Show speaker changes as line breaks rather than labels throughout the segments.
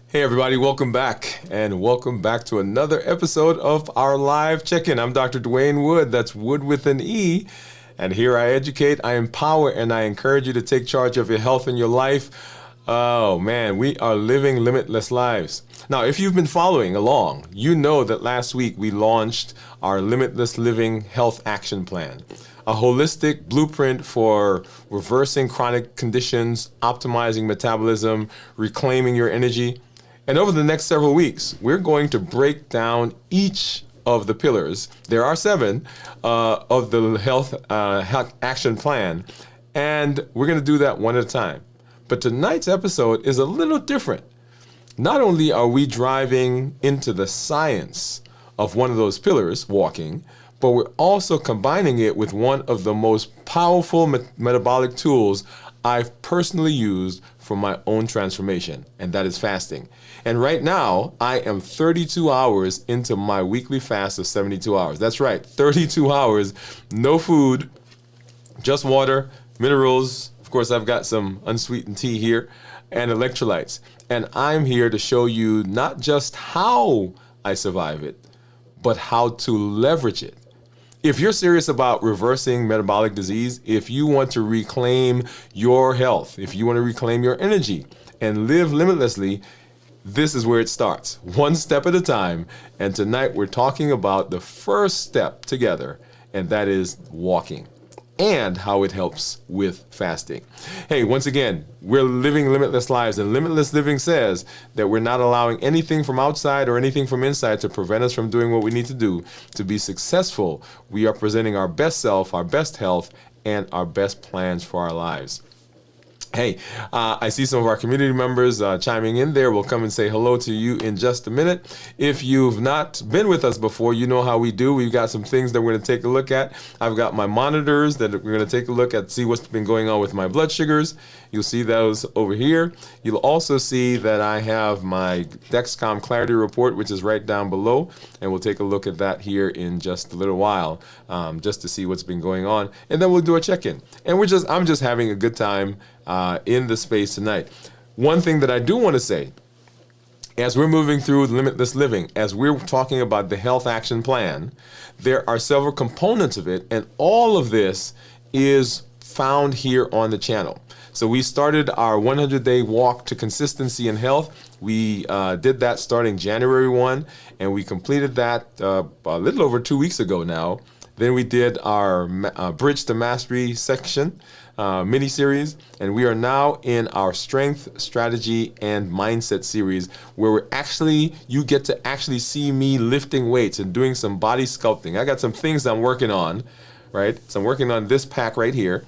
Hey everybody, welcome back to another episode of our live check-in. I'm Dr. Dwain Woode, that's Wood with an E, and here I educate, I empower, and I encourage you to take charge of your health and your life. Oh man, we are living limitless lives. Now, if you've been following along, you know that last week we launched our Limitless Living Health Action Plan, a holistic blueprint for reversing chronic conditions, optimizing metabolism, reclaiming your energy. And over the next several weeks, we're going to break down each of the pillars. There are 7 of the health action plan, and we're going to do that one at a time. But tonight's episode is a little different. Not only are we driving into the science of one of those pillars, walking, but we're also combining it with one of the most powerful metabolic tools I've personally used for my own transformation, and that is fasting. And right now, I am 32 hours into my weekly fast of 72 hours. That's right, 32 hours, no food, just water, minerals. Of course, I've got some unsweetened tea here and electrolytes. And I'm here to show you not just how I survive it, but how to leverage it. If you're serious about reversing metabolic disease, if you want to reclaim your health, if you want to reclaim your energy and live limitlessly, this is where it starts, one step at a time. And tonight we're talking about the first step together, and that is walking and how it helps with fasting. Hey, once again, we're living limitless lives, and limitless living says that we're not allowing anything from outside or anything from inside to prevent us from doing what we need to do to be successful. We are presenting our best self, our best health, and our best plans for our lives. Hey, I see some of our community members chiming in there. We'll come and say hello to you in just a minute. If you've not been with us before, you know how we do. We've got some things that we're going to take a look at. I've got my monitors that we're going to take a look at, see what's been going on with my blood sugars. You'll see those over here. You'll also see that I have my Dexcom Clarity Report, which is right down below, and we'll take a look at that here in just a little while, just to see what's been going on, and then we'll do a check-in. And I'm just having a good time in the space tonight. One thing that I do want to say, as we're moving through limitless living, as we're talking about the health action plan, there are several components of it, and all of this is found here on the channel. So we started our 100-day walk to consistency and health. We did that starting January 1, and we completed that a little over 2 weeks ago now. Then we did our Bridge to Mastery section, mini-series, and we are now in our Strength, Strategy, and Mindset series, where you get to actually see me lifting weights and doing some body sculpting. I got some things I'm working on, right? So I'm working on this pack right here.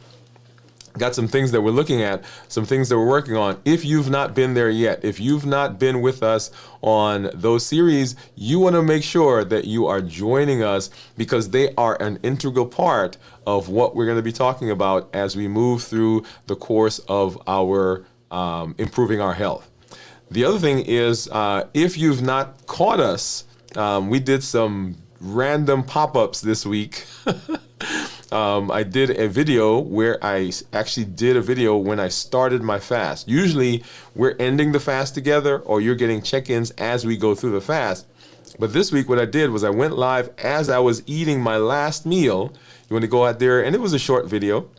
Got some things that we're looking at, some things that we're working on. If you've not been there yet, if you've not been with us on those series, you want to make sure that you are joining us, because they are an integral part of what we're going to be talking about as we move through the course of our improving our health. The other thing is, if you've not caught us, we did some random pop-ups this week. I did a video where I actually did a video when I started my fast. Usually we're ending the fast together, or you're getting check-ins as we go through the fast. But this week what I did was I went live as I was eating my last meal. You want to go out there, and it was a short video.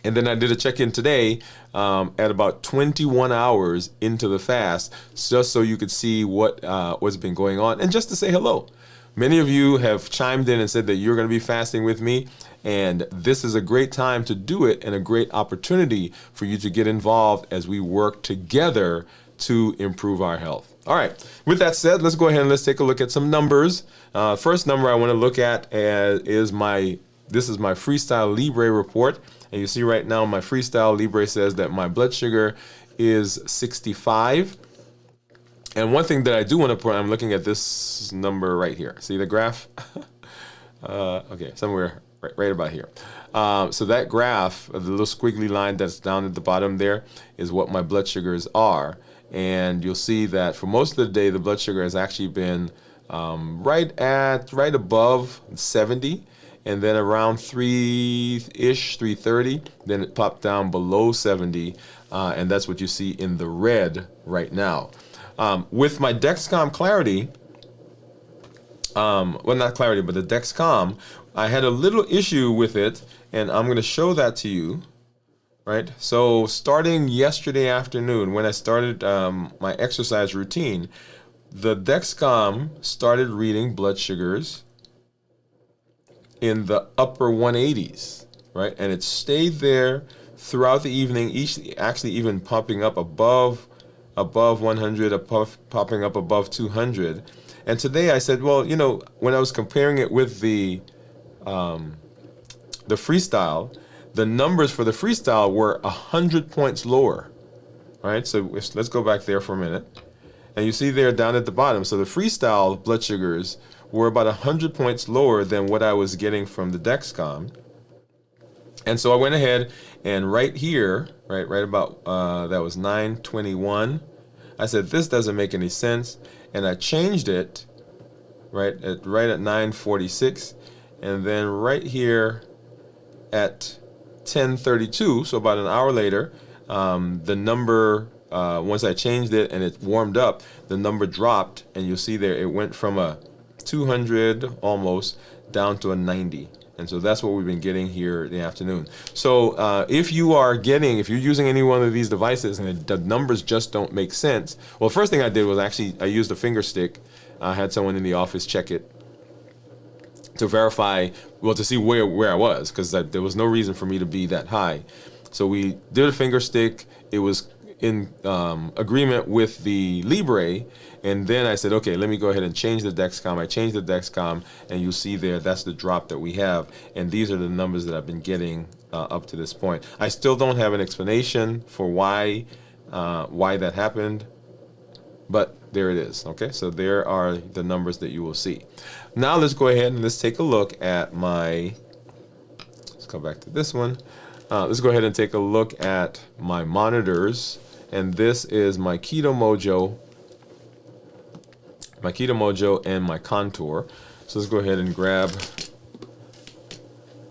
And then I did a check-in today at about 21 hours into the fast, just so you could see what's been going on, and just to say hello. Many of you have chimed in and said that you're going to be fasting with me, and this is a great time to do it, and a great opportunity for you to get involved as we work together to improve our health. All right, with that said, let's go ahead and let's take a look at some numbers. First number I want to look at is my Freestyle Libre report, and you see right now my Freestyle Libre says that my blood sugar is 65. And one thing that I do want to point, I'm looking at this number right here. See the graph? Okay, somewhere right about here. So that graph, the little squiggly line that's down at the bottom there, is what my blood sugars are. And you'll see that for most of the day, the blood sugar has actually been right above 70. And then around 3-ish, 3:30, then it popped down below 70. And that's what you see in the red right now. With my Dexcom Clarity, well, not Clarity, but the Dexcom, I had a little issue with it, and I'm going to show that to you, right? So starting yesterday afternoon, when I started my exercise routine, the Dexcom started reading blood sugars in the upper 180s, right? And it stayed there throughout the evening, actually even popping up above 100, popping up above 200. And today I said, well, you know, when I was comparing it with the Freestyle, the numbers for the Freestyle were 100 points lower, right? So let's go back there for a minute. And you see there down at the bottom, so the Freestyle blood sugars were about 100 points lower than what I was getting from the Dexcom. And so I went ahead and right here, right about, that was 921. I said, this doesn't make any sense. And I changed it right at 946. And then right here at 1032, so about an hour later, the number, once I changed it and it warmed up, the number dropped. And you'll see there, it went from a 200 almost down to a 90. And so that's what we've been getting here in the afternoon. So if you're using any one of these devices and the numbers just don't make sense, well, first thing I did was I used a finger stick. I had someone in the office check it to verify, well, to see where I was, because there was no reason for me to be that high. So we did a finger stick. It was in agreement with the Libre, and then I said, okay, let me go ahead and change the Dexcom. I changed the Dexcom, and you'll see there, that's the drop that we have, and these are the numbers that I've been getting up to this point. I still don't have an explanation for why that happened, but there it is, okay? So there are the numbers that you will see. Now let's go ahead and let's take a look at let's go back to this one. Let's go ahead and take a look at my monitors. And this is my Keto Mojo and my Contour. So let's go ahead and grab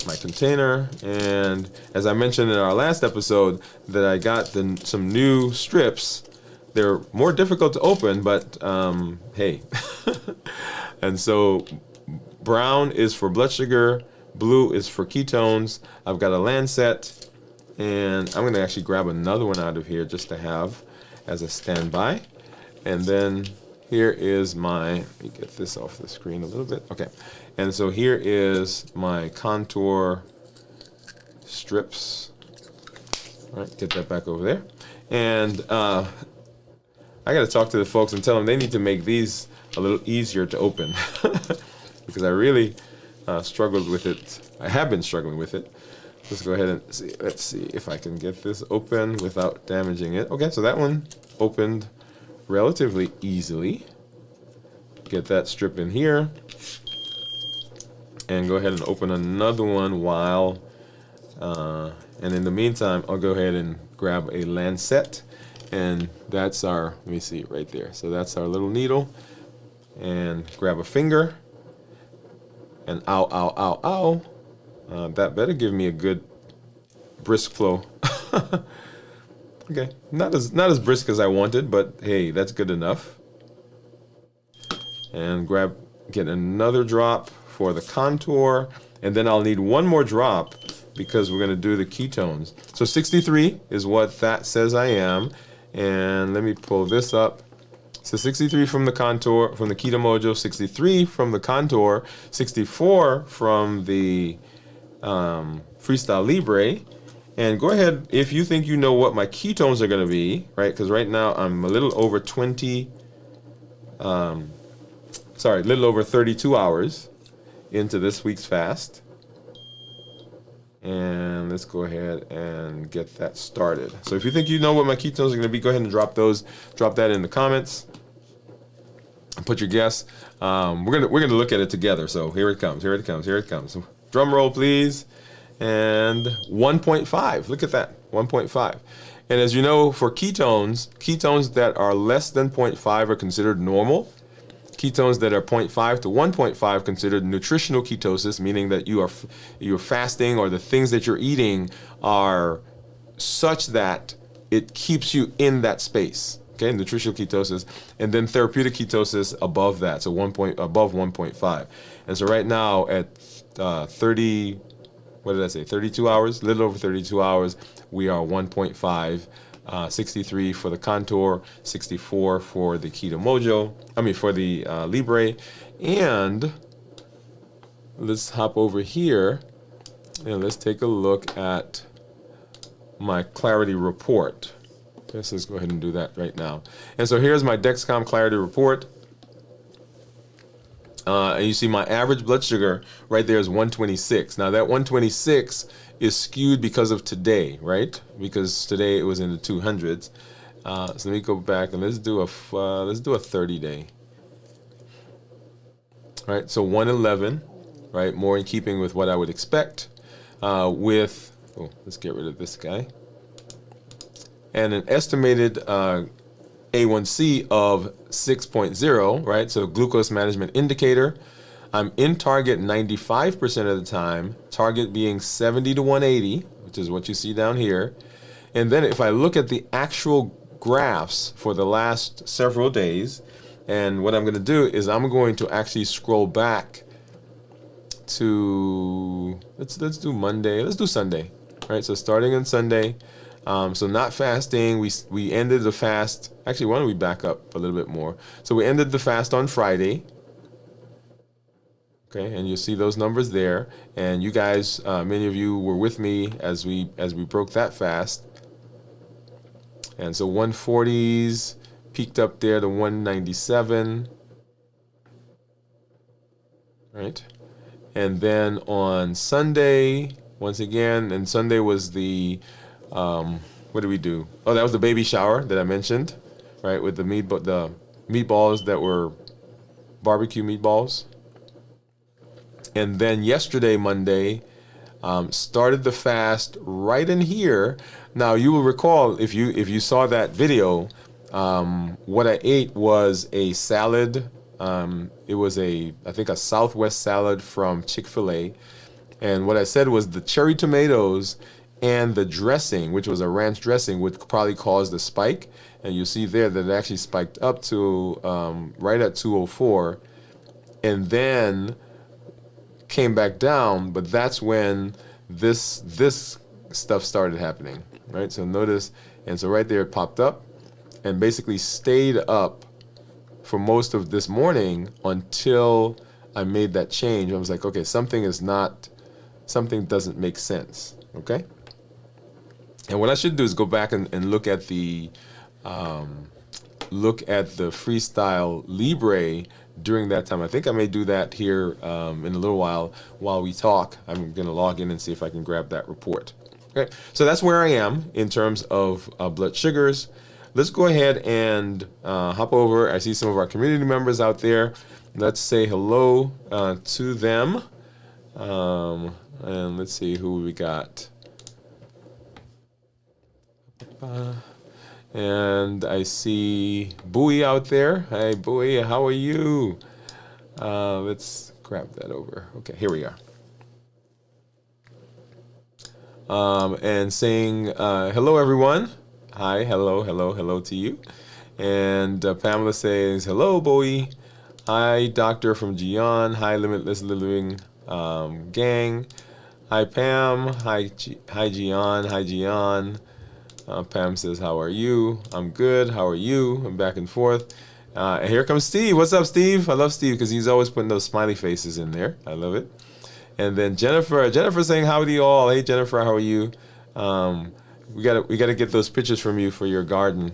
my container. And as I mentioned in our last episode, that I got some new strips. They're more difficult to open, but hey. And so brown is for blood sugar, blue is for ketones. I've got a Lancet. And I'm going to actually grab another one out of here just to have as a standby. And then here is let me get this off the screen a little bit. Okay. And so here is my Contour strips. All right, get that back over there. And I got to talk to the folks and tell them they need to make these a little easier to open because I really struggled with it. I have been struggling with it. Let's go ahead and see. Let's see if I can get this open without damaging it. Okay, so that one opened relatively easily. Get that strip in here. And go ahead and open another one while, and in the meantime, I'll go ahead and grab a Lancet. And that's let me see right there. So that's our little needle. And grab a finger. And ow, ow, ow, ow. That better give me a good brisk flow. Okay, not as brisk as I wanted, but hey, that's good enough. And get another drop for the Contour, and then I'll need one more drop because we're going to do the ketones. So 63 is what that says I am, and let me pull this up. So 63 from the Contour, from the Keto Mojo, 63 from the Contour, 64 from the Freestyle Libre. And go ahead if you think you know what my ketones are going to be, right? Because right now I'm a little over 32 hours into this week's fast. And let's go ahead and get that started. So if you think you know what my ketones are going to be, go ahead and drop that in the comments. And put your guess. We're gonna look at it together. So here it comes. So drum roll, please. And 1.5. Look at that, 1.5. And as you know, for ketones that are less than 0.5 are considered normal. Ketones that are 0.5 to 1.5 considered nutritional ketosis, meaning that you're fasting, or the things that you're eating are such that it keeps you in that space. Okay, nutritional ketosis, and then therapeutic ketosis above that, so above 1.5. And so right now at 30, what did I say, 32 hours, a little over 32 hours, we are 1.5, 63 for the Contour, 64 for the Keto Mojo, for the Libre. And let's hop over here and let's take a look at my Clarity report. Let's go ahead and do that right now. And so here's my Dexcom Clarity report. And you see my average blood sugar right there is 126. Now that 126 is skewed because of today, right? Because today it was in the 200s. So let me go back and let's do a 30-day. Right, so 111, right? More in keeping with what I would expect. Let's get rid of this guy. And an estimated A1C of 6.0, right? So glucose management indicator. I'm in target 95% of the time, target being 70 to 180, which is what you see down here. And then if I look at the actual graphs for the last several days, and what I'm going to do is I'm going to actually scroll back to, let's do Monday, let's do Sunday, right? So starting on Sunday, so not fasting, we ended the fast, actually why don't we back up a little bit more. So we ended the fast on Friday, okay, and you'll see those numbers there, and you guys, many of you were with me as we broke that fast, and so 140s peaked up there to 197, right? And then on Sunday, once again, and Sunday was the, what did we do? Oh, that was the baby shower that I mentioned, right? With the meatballs that were barbecue meatballs. And then yesterday, Monday, started the fast right in here. Now you will recall if you saw that video, what I ate was a salad. It was I think a Southwest salad from Chick-fil-A. And what I said was the cherry tomatoes and the dressing, which was a ranch dressing, would probably cause the spike. And you see there that it actually spiked up to right at 204, and then came back down. But that's when this stuff started happening, right? So notice, and so right there it popped up and basically stayed up for most of this morning until I made that change. I was like, okay, something doesn't make sense, okay? And what I should do is go back and look at the Freestyle Libre during that time. I think I may do that here in a little while we talk. I'm going to log in and see if I can grab that report. Okay, so that's where I am in terms of blood sugars. Let's go ahead and hop over. I see some of our community members out there. Let's say hello to them. And let's see who we got. And I see Bowie out there. Hey, Bowie, how are you? Let's grab that over. Okay, here we are. And saying hello, everyone. Hi, hello to you. And Pamela says, hello, Bowie. Hi, Doctor from Gian. Hi, Limitless Living gang. Hi, Pam. Hi, Gian. Hi, Gian. Pam says, how are you? I'm good. How are you? I'm back and forth. And here comes Steve. What's up, Steve? I love Steve because he's always putting those smiley faces in there. I love it. And then Jennifer saying, howdy all. Hey, Jennifer, how are you? We gotta get those pictures from you for your garden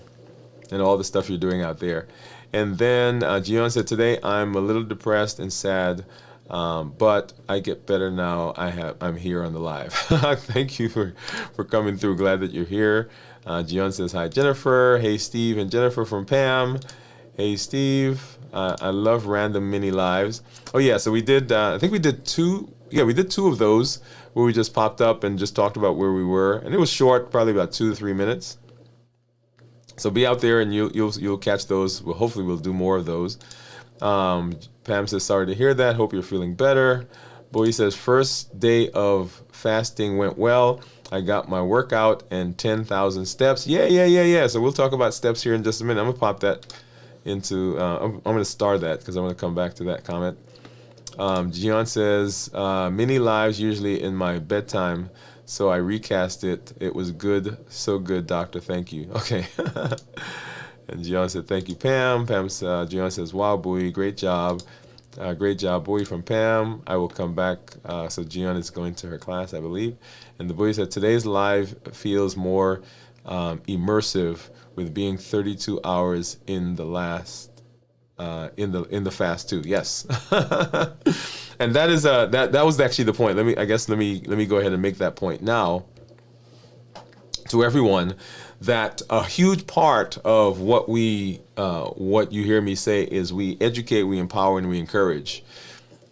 and all the stuff you're doing out there. And then Gian said, today I'm a little depressed and sad, but I get better now. I'm here on the live. Thank you for coming through. Glad that you're here. Gian says, hi, Jennifer. Hey, Steve and Jennifer from Pam. Hey, Steve. I love random mini lives. Oh, yeah, so we did, I think we did two. Yeah, we did two of those where we just popped up and just talked about where we were. And it was short, probably about 2 to 3 minutes. So be out there and you'll catch those. Hopefully we'll do more of those. Pam says, sorry to hear that. Hope you're feeling better. Boy says, first day of fasting went well. I got my workout and 10,000 steps. Yeah. So we'll talk about steps here in just a minute. I'm gonna pop that into. I'm gonna star that because I want to come back to that comment. Gian says, many lives usually in my bedtime, so I recast it. It was good, so good, doctor. Thank you. Okay. And Gian said, thank you, Pam. Gian says, wow, Bowie, great job. Great job, Bowie, from Pam. I will come back. So Gian is going to her class, I believe. And the Bowie said, today's live feels more immersive with being 32 hours in the last in the fast too. Yes. And that is that was actually the point. Let me go ahead and make that point now to everyone, that a huge part of what you hear me say is we educate, we empower, and we encourage.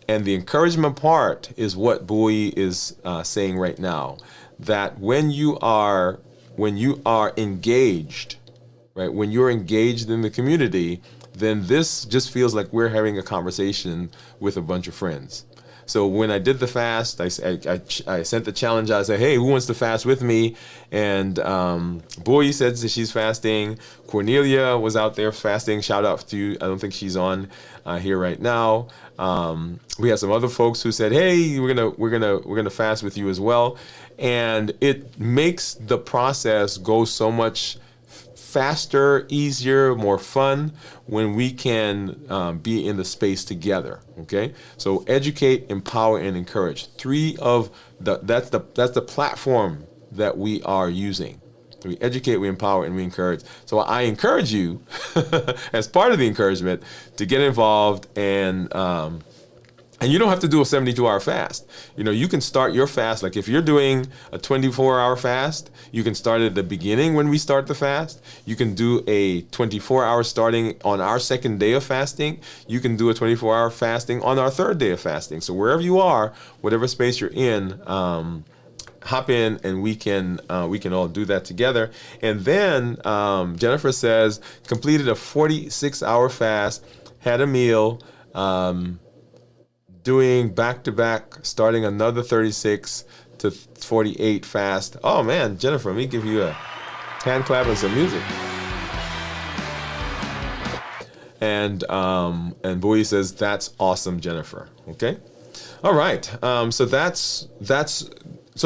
And the encouragement part is what Bowie is saying right now, that when you are engaged, right, when you're engaged in the community, then this just feels like we're having a conversation with a bunch of friends. So when I did the fast, I sent the challenge out. I said, hey, who wants to fast with me? And Bowie said that she's fasting. Cornelia was out there fasting. Shout out to you. I don't think she's on here right now. We had some other folks who said, hey, we're gonna fast with you as well. And it makes the process go so much faster, easier, more fun when we can be in the space together. Okay, so educate, empower, and encourage. That's the platform that we are using. We educate, we empower, and we encourage. So I encourage you, as part of the encouragement, to get involved and you don't have to do a 72-hour fast. You can start your fast. Like if you're doing a 24-hour fast, you can start at the beginning when we start the fast. You can do a 24-hour starting on our second day of fasting. You can do a 24-hour fasting on our third day of fasting. So wherever you are, whatever space you're in, hop in and we can all do that together. And then Jennifer says, completed a 46-hour fast, had a meal, doing back-to-back, starting another 36 to 48 fast. Oh man, Jennifer, let me give you a hand clap and some music. And Bowie says, that's awesome, Jennifer. Okay? All right. So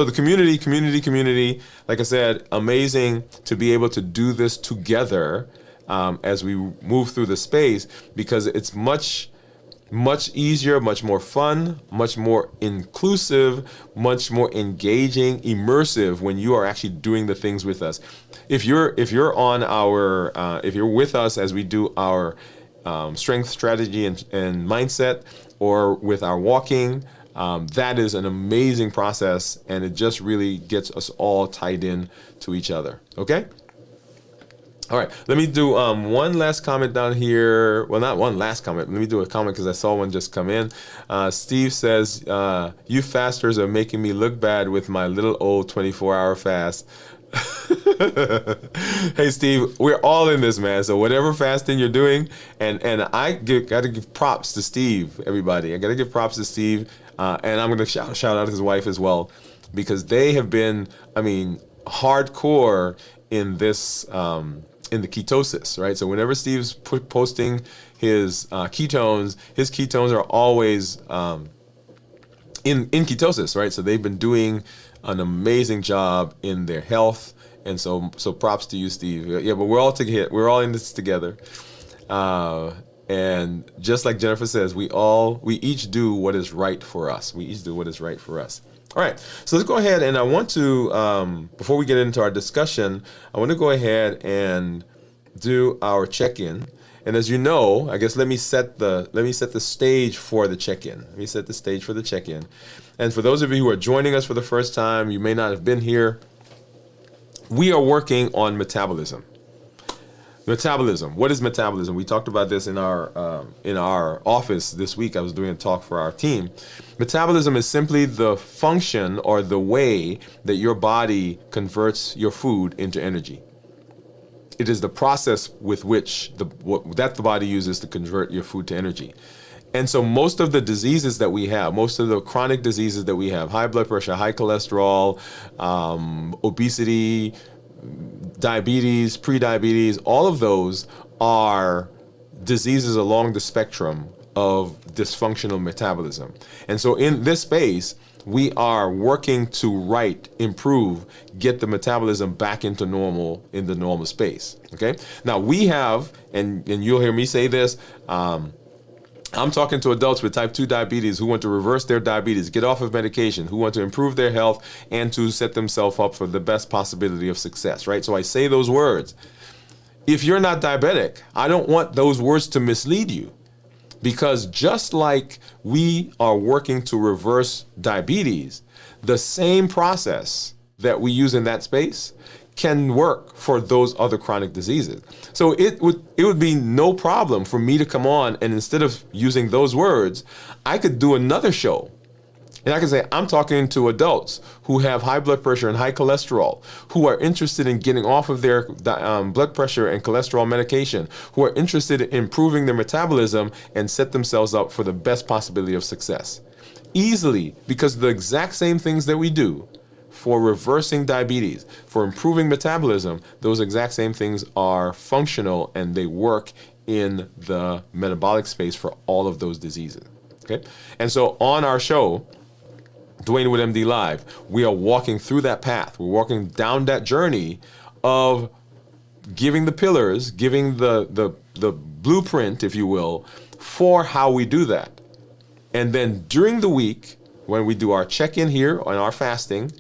the community, like I said, amazing to be able to do this together as we move through the space, because it's much easier, much more fun, much more inclusive, much more engaging, immersive when you are actually doing the things with us. If you're with us as we do our strength, strategy, and mindset, or with our walking, that is an amazing process, and it just really gets us all tied in to each other. Okay? All right, let me do one last comment down here. Well, not one last comment. Let me do a comment because I saw one just come in. Steve says, you fasters are making me look bad with my little old 24-hour fast. Hey, Steve, we're all in this, man. So whatever fasting you're doing, and I got to give props to Steve, everybody. I got to give props to Steve, and I'm going to shout out his wife as well, because they have been, hardcore in this, in the ketosis, right? So whenever Steve's posting his ketones are always in ketosis, right? So they've been doing an amazing job in their health, and so props to you, Steve. Yeah, but we're all together. We're all in this together, and just like Jennifer says, we each do what is right for us. We each do what is right for us. All right, so let's go ahead, and I want to, before we get into our discussion, I want to go ahead and do our check-in. And as you know, I guess let me set the stage for the check-in. Let me set the stage for the check-in. And for those of you who are joining us for the first time, you may not have been here. We are working on metabolism. Metabolism. What is metabolism? We talked about this in our office this week. I was doing a talk for our team. Metabolism is simply the function or the way that your body converts your food into energy. It is the process with which that the body uses to convert your food to energy. And so most of the diseases that we have, most of the chronic diseases that we have, high blood pressure, high cholesterol, obesity, diabetes, prediabetes, all of those are diseases along the spectrum of dysfunctional metabolism. And so in this space, we are working to improve, get the metabolism back into normal, in the normal space. Okay. Now we have, and you'll hear me say this, I'm talking to adults with type 2 diabetes who want to reverse their diabetes, get off of medication, who want to improve their health and to set themselves up for the best possibility of success, right? So I say those words. If you're not diabetic, I don't want those words to mislead you, because just like we are working to reverse diabetes, the same process that we use in that space can work for those other chronic diseases. So it would be no problem for me to come on, and instead of using those words, I could do another show. And I can say, I'm talking to adults who have high blood pressure and high cholesterol, who are interested in getting off of their blood pressure and cholesterol medication, who are interested in improving their metabolism and set themselves up for the best possibility of success. Easily, because the exact same things that we do for reversing diabetes, for improving metabolism, those exact same things are functional and they work in the metabolic space for all of those diseases. Okay? And so on our show, Dwain Woode MD Live, we are walking through that path. We're walking down that journey of giving the pillars, giving the blueprint, if you will, for how we do that. And then during the week, when we do our check-in here on our fasting,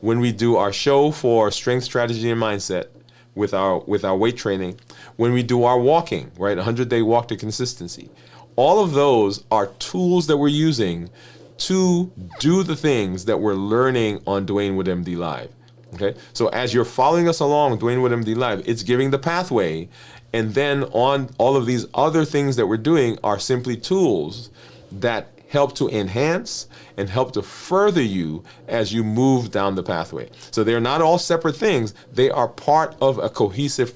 when we do our show for strength, strategy, and mindset with our weight training, when we do our walking, right, 100-day walk to consistency, all of those are tools that we're using to do the things that we're learning on Dwain Woode MD Live. Okay, so as you're following us along Dwain Woode MD Live, it's giving the pathway, and then on all of these other things that we're doing are simply tools that help to enhance and help to further you as you move down the pathway. So they're not all separate things. They are part of a cohesive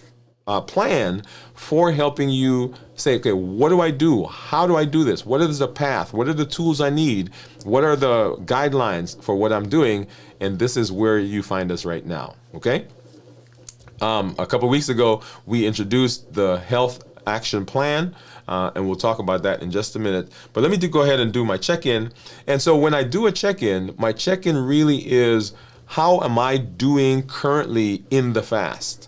plan for helping you say, okay, what do I do? How do I do this? What is the path? What are the tools I need? What are the guidelines for what I'm doing? And this is where you find us right now, okay? A couple weeks ago, we introduced the Health Action Plan, and we'll talk about that in just a minute. But let me go ahead and do my check-in. And so when I do a check-in, my check-in really is, how am I doing currently in the fast?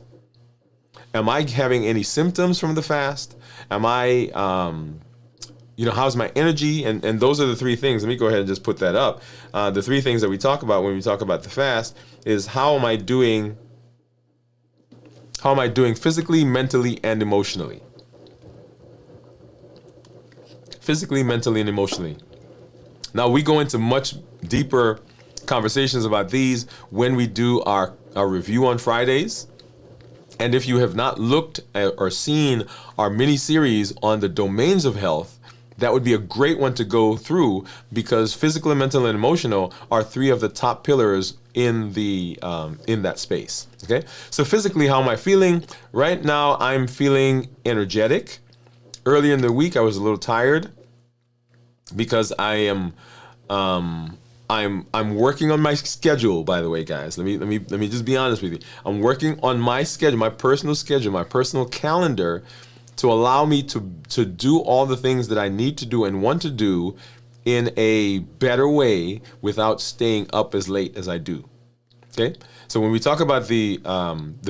Am I having any symptoms from the fast? Am I, how's my energy? And those are the three things. Let me go ahead and just put that up. The three things that we talk about when we talk about the fast is, how am I doing physically, mentally, and emotionally? Physically, mentally, and emotionally. Now, we go into much deeper conversations about these when we do our review on Fridays. And if you have not looked at or seen our mini-series on the domains of health, that would be a great one to go through, because physical, mental, and emotional are three of the top pillars in that space. Okay, so physically, how am I feeling? Right now, I'm feeling energetic. Earlier in the week, I was a little tired because I'm working on my schedule, by the way, guys. Let me just be honest with you. I'm working on my schedule, my personal calendar, to allow me to do all the things that I need to do and want to do in a better way without staying up as late as I do. Okay? So when we talk about the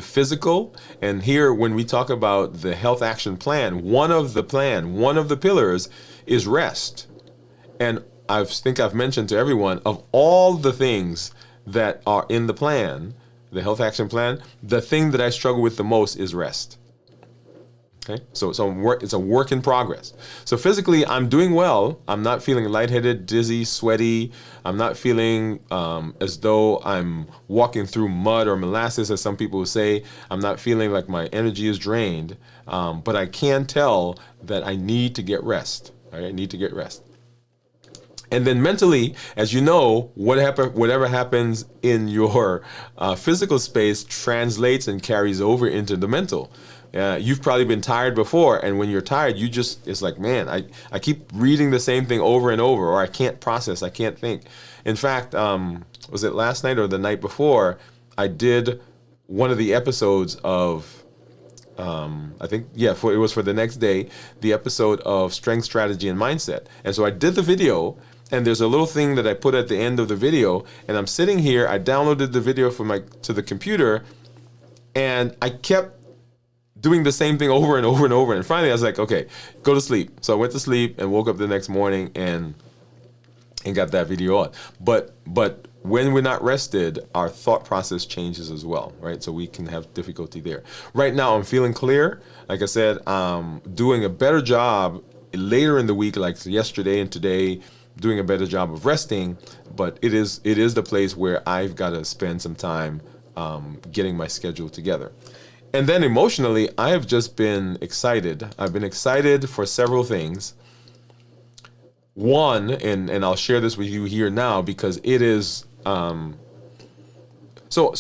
physical, and here when we talk about the Health Action Plan, one of the pillars is rest. And I think I've mentioned to everyone, of all the things that are in the plan, the Health Action Plan, the thing that I struggle with the most is rest. Okay, so it's a work in progress. So physically, I'm doing well. I'm not feeling lightheaded, dizzy, sweaty. I'm not feeling as though I'm walking through mud or molasses, as some people would say. I'm not feeling like my energy is drained. But I can tell that I need to get rest. Right? I need to get rest. And then mentally, as you know, whatever happens in your physical space translates and carries over into the mental. You've probably been tired before, and when you're tired, it's like, man, I keep reading the same thing over and over, or I can't process, I can't think. In fact, was it last night or the night before, I did one of the episodes of, I think, it was for the next day, the episode of Strength, Strategy, and Mindset. And so I did the video, and there's a little thing that I put at the end of the video, and I'm sitting here, I downloaded the video to the computer, and I kept doing the same thing over and over and over. And finally I was like, okay, go to sleep. So I went to sleep and woke up the next morning and got that video on. But when we're not rested, our thought process changes as well, right? So we can have difficulty there. Right now I'm feeling clear. Like I said, doing a better job later in the week, like yesterday and today, doing a better job of resting. But it is the place where I've got to spend some time getting my schedule together. And then emotionally, I have just been excited. I've been excited for several things. One, and I'll share this with you here now because it is, so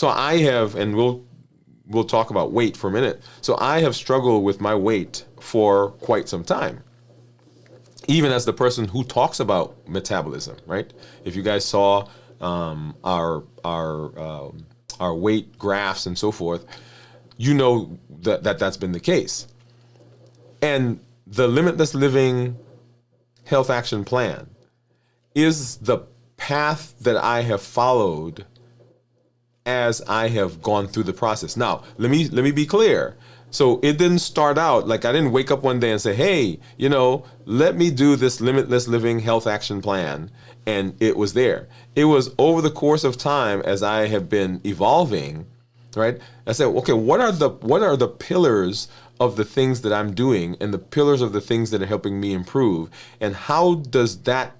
I have, and we'll talk about weight for a minute. So I have struggled with my weight for quite some time. Even as the person who talks about metabolism, right? If you guys saw our weight graphs and so forth, you know that's been the case. And the Limitless Living Health Action Plan is the path that I have followed as I have gone through the process. Now, let me be clear. So it didn't start out like I didn't wake up one day and say, hey, let me do this Limitless Living Health Action Plan. And it was there. It was over the course of time as I have been evolving. Right? I said, okay, what are the pillars of the things that I'm doing and the pillars of the things that are helping me improve? And how does that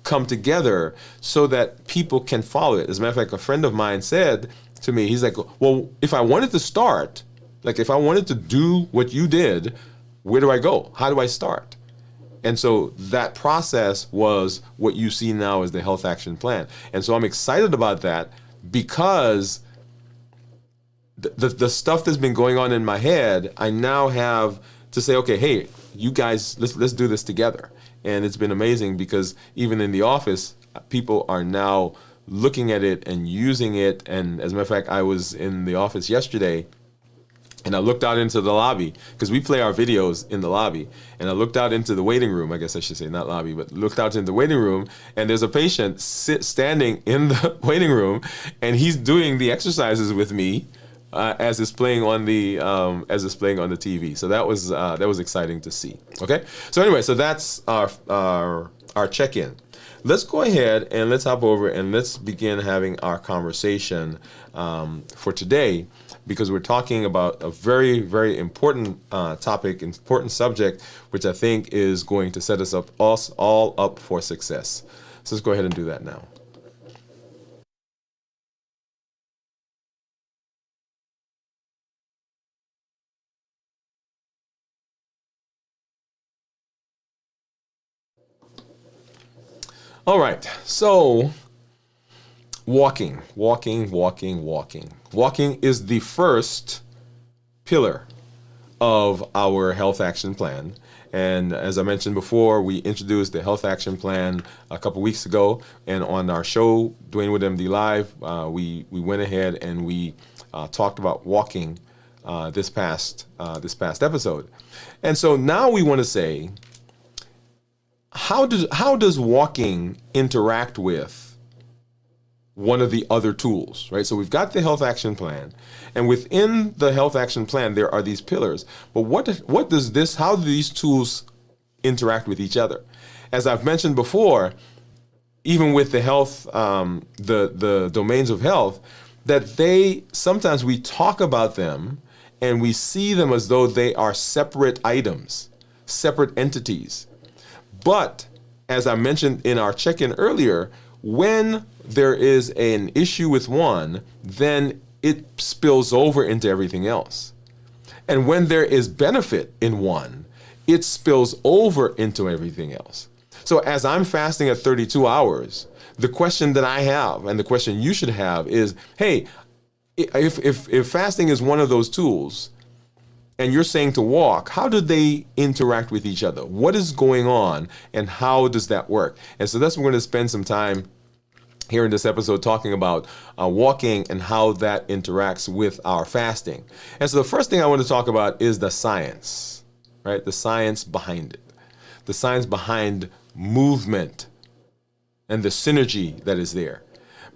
come together so that people can follow it? As a matter of fact, a friend of mine said to me, he's like, well, if I wanted to start, like if I wanted to do what you did, where do I go? How do I start? And so that process was what you see now as the Health Action Plan. And so I'm excited about that because the stuff that's been going on in my head, I now have to say, okay, hey, you guys, let's do this together. And it's been amazing because even in the office, people are now looking at it and using it. And as a matter of fact, I was in the office yesterday and I looked out into the lobby because we play our videos in the lobby. And I looked out into the waiting room, I guess I should say, not lobby, but looked out into the waiting room, and there's a patient standing in the waiting room, and he's doing the exercises with me. As it's playing on the TV, so that was exciting to see. Okay, so anyway, so that's our check-in. Let's go ahead and let's hop over and let's begin having our conversation for today, because we're talking about a very, very important topic, important subject, which I think is going to set us all up for success. So let's go ahead and do that now. All right, so walking. Walking is the first pillar of our Health Action Plan. And as I mentioned before, we introduced the Health Action Plan a couple weeks ago. And on our show, Dwain Woode MD Live, we went ahead and we talked about walking this past episode. And so now we want to say, how does walking interact with one of the other tools, right? So we've got the Health Action Plan, and within the Health Action Plan, there are these pillars. But how do these tools interact with each other? As I've mentioned before, even with the health, the domains of health, that sometimes we talk about them and we see them as though they are separate items, separate entities. But as I mentioned in our check-in earlier, when there is an issue with one, then it spills over into everything else. And when there is benefit in one, it spills over into everything else. So as I'm fasting at 32 hours, the question that I have, and the question you should have, is, hey, if fasting is one of those tools, and you're saying to walk, how do they interact with each other? What is going on, and how does that work? And so that's what we're going to spend some time here in this episode talking about walking and how that interacts with our fasting. And so the first thing I want to talk about is the science, right? The science behind it. The science behind movement and the synergy that is there.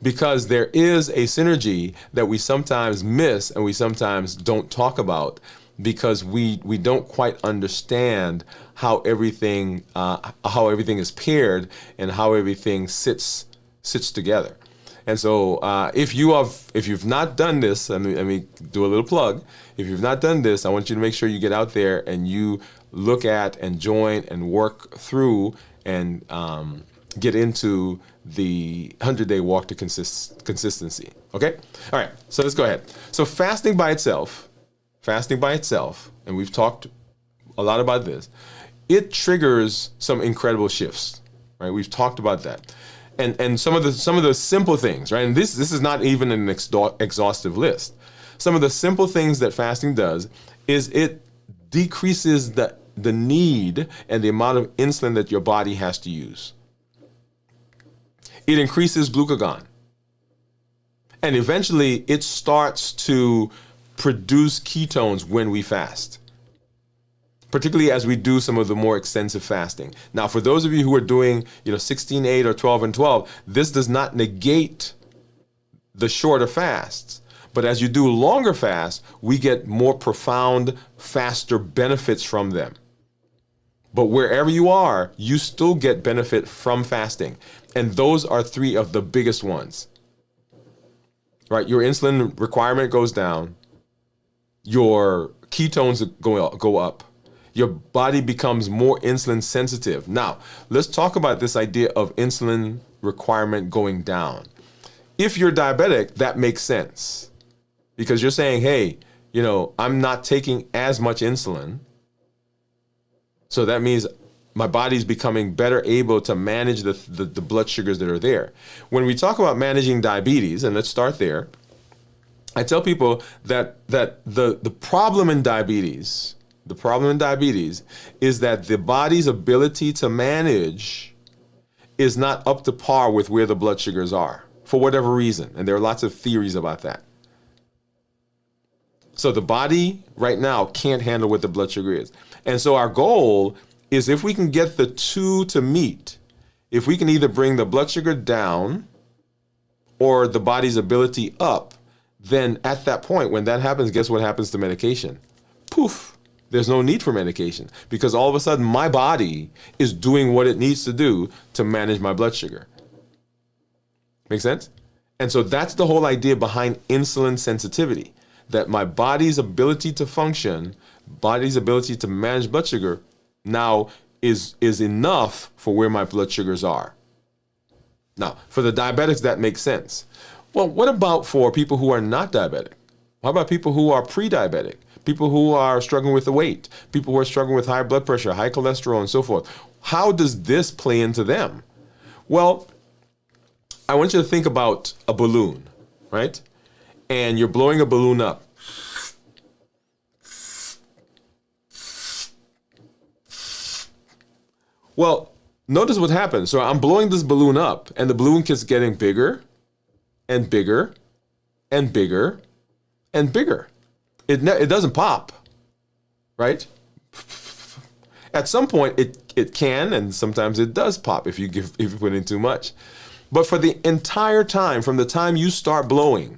Because there is a synergy that we sometimes miss and we sometimes don't talk about, because we don't quite understand how everything is paired and how everything sits together. And so if you've not done this, let me do a little plug. If you've not done this, I want you to make sure you get out there and you look at and join and work through and get into the 100-day walk to consistency. Okay? All right, so let's go ahead. So fasting by itself, and we've talked a lot about this, it triggers some incredible shifts, right? We've talked about that. And some of the simple things, right? And this is not even an exhaustive list. Some of the simple things that fasting does is it decreases the need and the amount of insulin that your body has to use. It increases glucagon. And eventually it starts to produce ketones when we fast, particularly as we do some of the more extensive fasting. Now, for those of you who are doing 16-8 or 12-12, this does not negate the shorter fasts. But as you do longer fasts, we get more profound, faster benefits from them. But wherever you are, you still get benefit from fasting. And those are three of the biggest ones. Right? Your insulin requirement goes down. Your ketones go up. Your body becomes more insulin sensitive. Now, let's talk about this idea of insulin requirement going down. If you're diabetic, that makes sense, because you're saying, hey, I'm not taking as much insulin. So that means my body's becoming better able to manage the blood sugars that are there. When we talk about managing diabetes, and let's start there, I tell people that the problem in diabetes is that the body's ability to manage is not up to par with where the blood sugars are, for whatever reason. And there are lots of theories about that. So the body right now can't handle what the blood sugar is. And so our goal is, if we can get the two to meet, if we can either bring the blood sugar down or the body's ability up, then at that point, when that happens, guess what happens to medication? Poof, there's no need for medication, because all of a sudden my body is doing what it needs to do to manage my blood sugar. Make sense? And so that's the whole idea behind insulin sensitivity, that my body's ability to function, body's ability to manage blood sugar now is enough for where my blood sugars are. Now, for the diabetics, that makes sense. Well, what about for people who are not diabetic? How about people who are pre-diabetic? People who are struggling with the weight? People who are struggling with high blood pressure, high cholesterol, and so forth? How does this play into them? Well, I want you to think about a balloon, right? And you're blowing a balloon up. Well, notice what happens. So I'm blowing this balloon up, and the balloon keeps getting bigger and bigger and bigger and bigger. It doesn't pop, right? At some point, it can, and sometimes it does pop if you put in too much. But for the entire time, from the time you start blowing,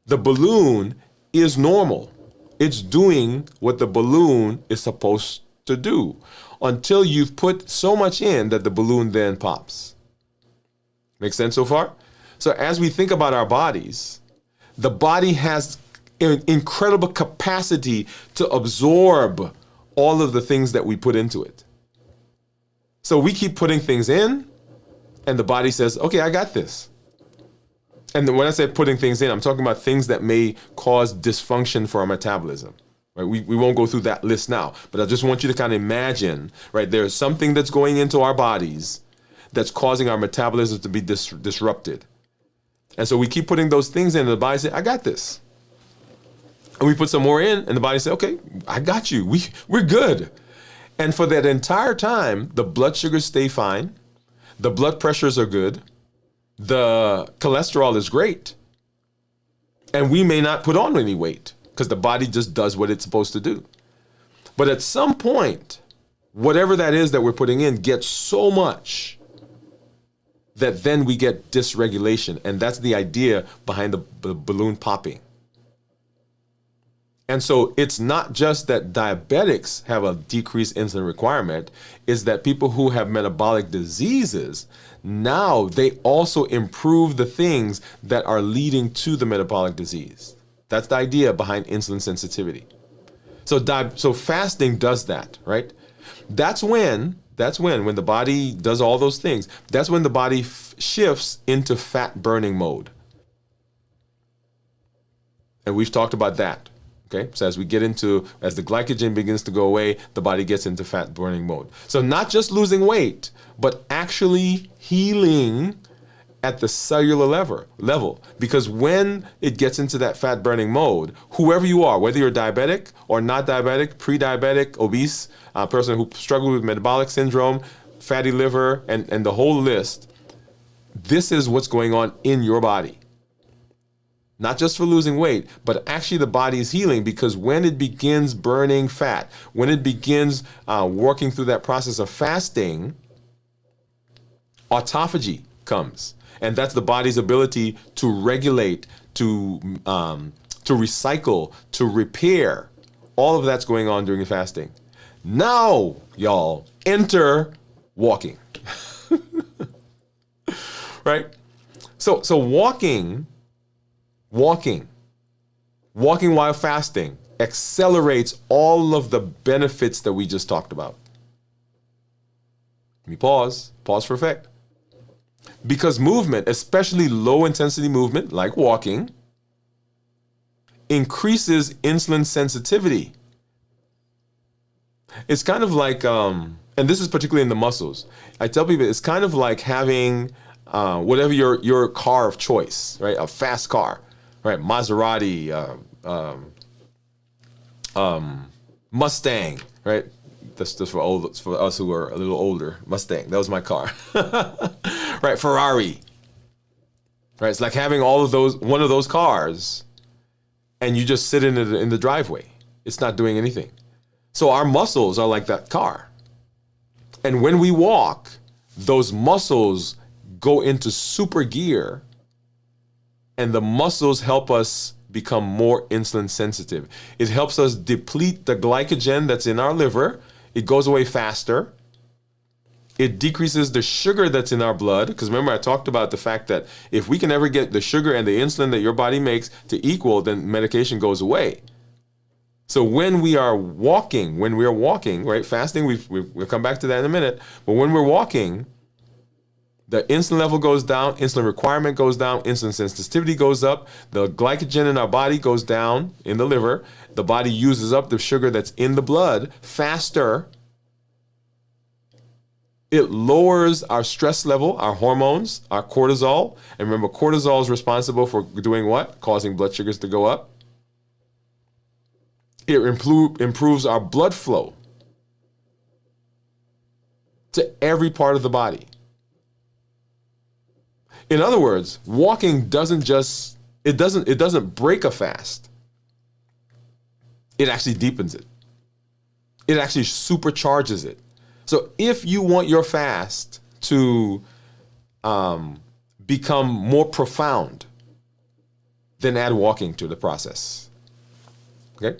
the balloon is normal. It's doing what the balloon is supposed to do, until you've put so much in that the balloon then pops. Make sense so far? So as we think about our bodies, the body has an incredible capacity to absorb all of the things that we put into it. So we keep putting things in, and the body says, okay, I got this. And then when I say putting things in, I'm talking about things that may cause dysfunction for our metabolism. Right? We won't go through that list now, but I just want you to kind of imagine, right? There's something that's going into our bodies that's causing our metabolism to be disrupted. And so we keep putting those things in, and the body says, I got this. And we put some more in, and the body says, okay, I got you. We're good. And for that entire time, the blood sugars stay fine. The blood pressures are good. The cholesterol is great. And we may not put on any weight because the body just does what it's supposed to do. But at some point, whatever that is that we're putting in gets so much that then we get dysregulation. And that's the idea behind the balloon popping. And so it's not just that diabetics have a decreased insulin requirement, it's that people who have metabolic diseases, now they also improve the things that are leading to the metabolic disease. That's the idea behind insulin sensitivity. So fasting does that, right? That's when the body does all those things, that's when the body shifts into fat burning mode. And we've talked about that. Okay, so as the glycogen begins to go away, the body gets into fat burning mode. So not just losing weight, but actually healing at the cellular level. Because when it gets into that fat burning mode, whoever you are, whether you're diabetic or not diabetic, pre-diabetic, obese, person who struggles with metabolic syndrome, fatty liver, and the whole list, this is what's going on in your body. Not just for losing weight, but actually the body is healing, because when it begins burning fat, when it begins working through that process of fasting, autophagy comes. And that's the body's ability to regulate, to recycle, to repair. All of that's going on during the fasting. Now, y'all, enter walking. Right? So walking while fasting accelerates all of the benefits that we just talked about. Let me pause for effect. Because movement, especially low intensity movement like walking, increases insulin sensitivity. It's kind of like, and this is particularly in the muscles. I tell people it's kind of like having whatever your car of choice, right? A fast car. Right, Maserati, Mustang, right? That's just for us who are a little older. Mustang, that was my car. Right, Ferrari. Right, it's like having one of those cars, and you just sit in the driveway. It's not doing anything. So our muscles are like that car, and when we walk, those muscles go into super gear. And the muscles help us become more insulin sensitive. It helps us deplete the glycogen that's in our liver. It goes away faster. It decreases the sugar that's in our blood. Because remember, I talked about the fact that if we can ever get the sugar and the insulin that your body makes to equal, then medication goes away. So when we are walking, right, fasting, we'll come back to that in a minute. But when we're walking, the insulin level goes down, insulin requirement goes down, insulin sensitivity goes up, the glycogen in our body goes down in the liver, the body uses up the sugar that's in the blood faster. It lowers our stress level, our hormones, our cortisol. And remember, cortisol is responsible for doing what? Causing blood sugars to go up. It improves our blood flow to every part of the body. In other words, walking doesn't break a fast. It actually deepens it. It actually supercharges it. So if you want your fast to become more profound, then add walking to the process. Okay?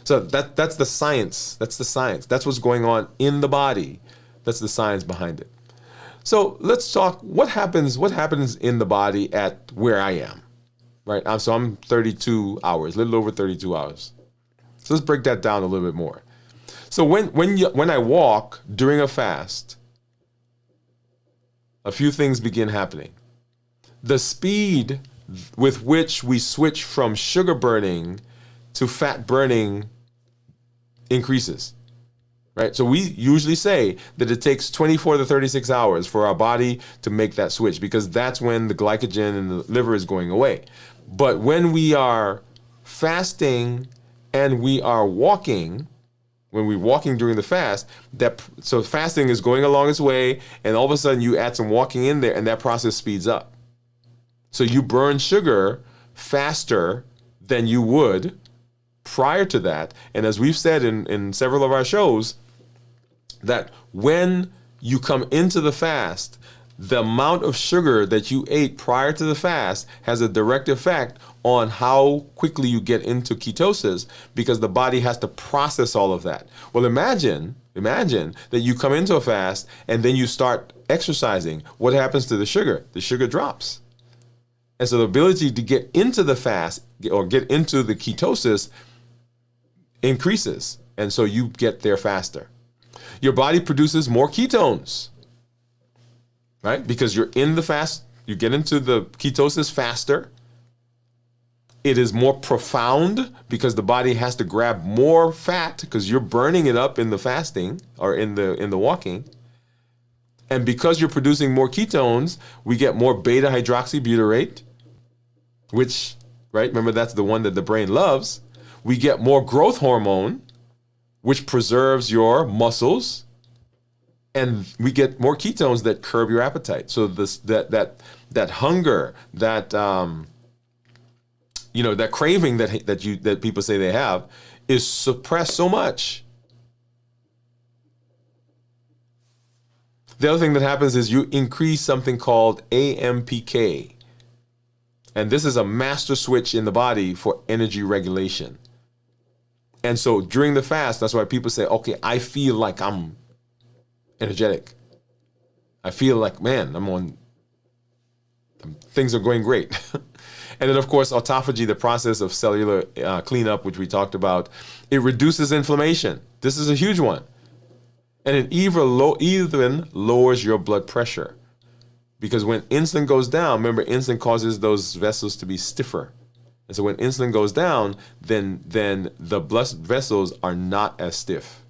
So that's the science. That's the science. That's what's going on in the body. That's the science behind it. So let's talk, what happens in the body at where I am, right? So I'm 32 hours, a little over 32 hours. So let's break that down a little bit more. So when I walk during a fast, a few things begin happening. The speed with which we switch from sugar burning to fat burning increases. Right? So we usually say that it takes 24 to 36 hours for our body to make that switch, because that's when the glycogen in the liver is going away. But when we are fasting and we are walking, when we're walking during the fast, so fasting is going along its way, and all of a sudden you add some walking in there, and that process speeds up. So you burn sugar faster than you would prior to that. And as we've said in several of our shows, that when you come into the fast, the amount of sugar that you ate prior to the fast has a direct effect on how quickly you get into ketosis, because the body has to process all of that. Well, imagine that you come into a fast and then you start exercising. What happens to the sugar? The sugar drops. And so the ability to get into the fast or get into the ketosis increases. And so you get there faster. Your body produces more ketones, right? Because you're in the fast, you get into the ketosis faster. It is more profound because the body has to grab more fat because you're burning it up in the fasting or in the walking. And because you're producing more ketones, we get more beta hydroxybutyrate, which, right, remember that's the one that the brain loves. We get more growth hormone, which preserves your muscles, and we get more ketones that curb your appetite. So that hunger, that that craving that people say they have is suppressed so much. The other thing that happens is you increase something called AMPK. And this is a master switch in the body for energy regulation. And so during the fast, that's why people say, okay, I feel like I'm energetic. I feel like, man, things are going great. And then, of course, autophagy, the process of cellular cleanup, which we talked about, it reduces inflammation. This is a huge one. And it even lowers your blood pressure. Because when insulin goes down, remember, insulin causes those vessels to be stiffer. And so when insulin goes down, then the blood vessels are not as stiff.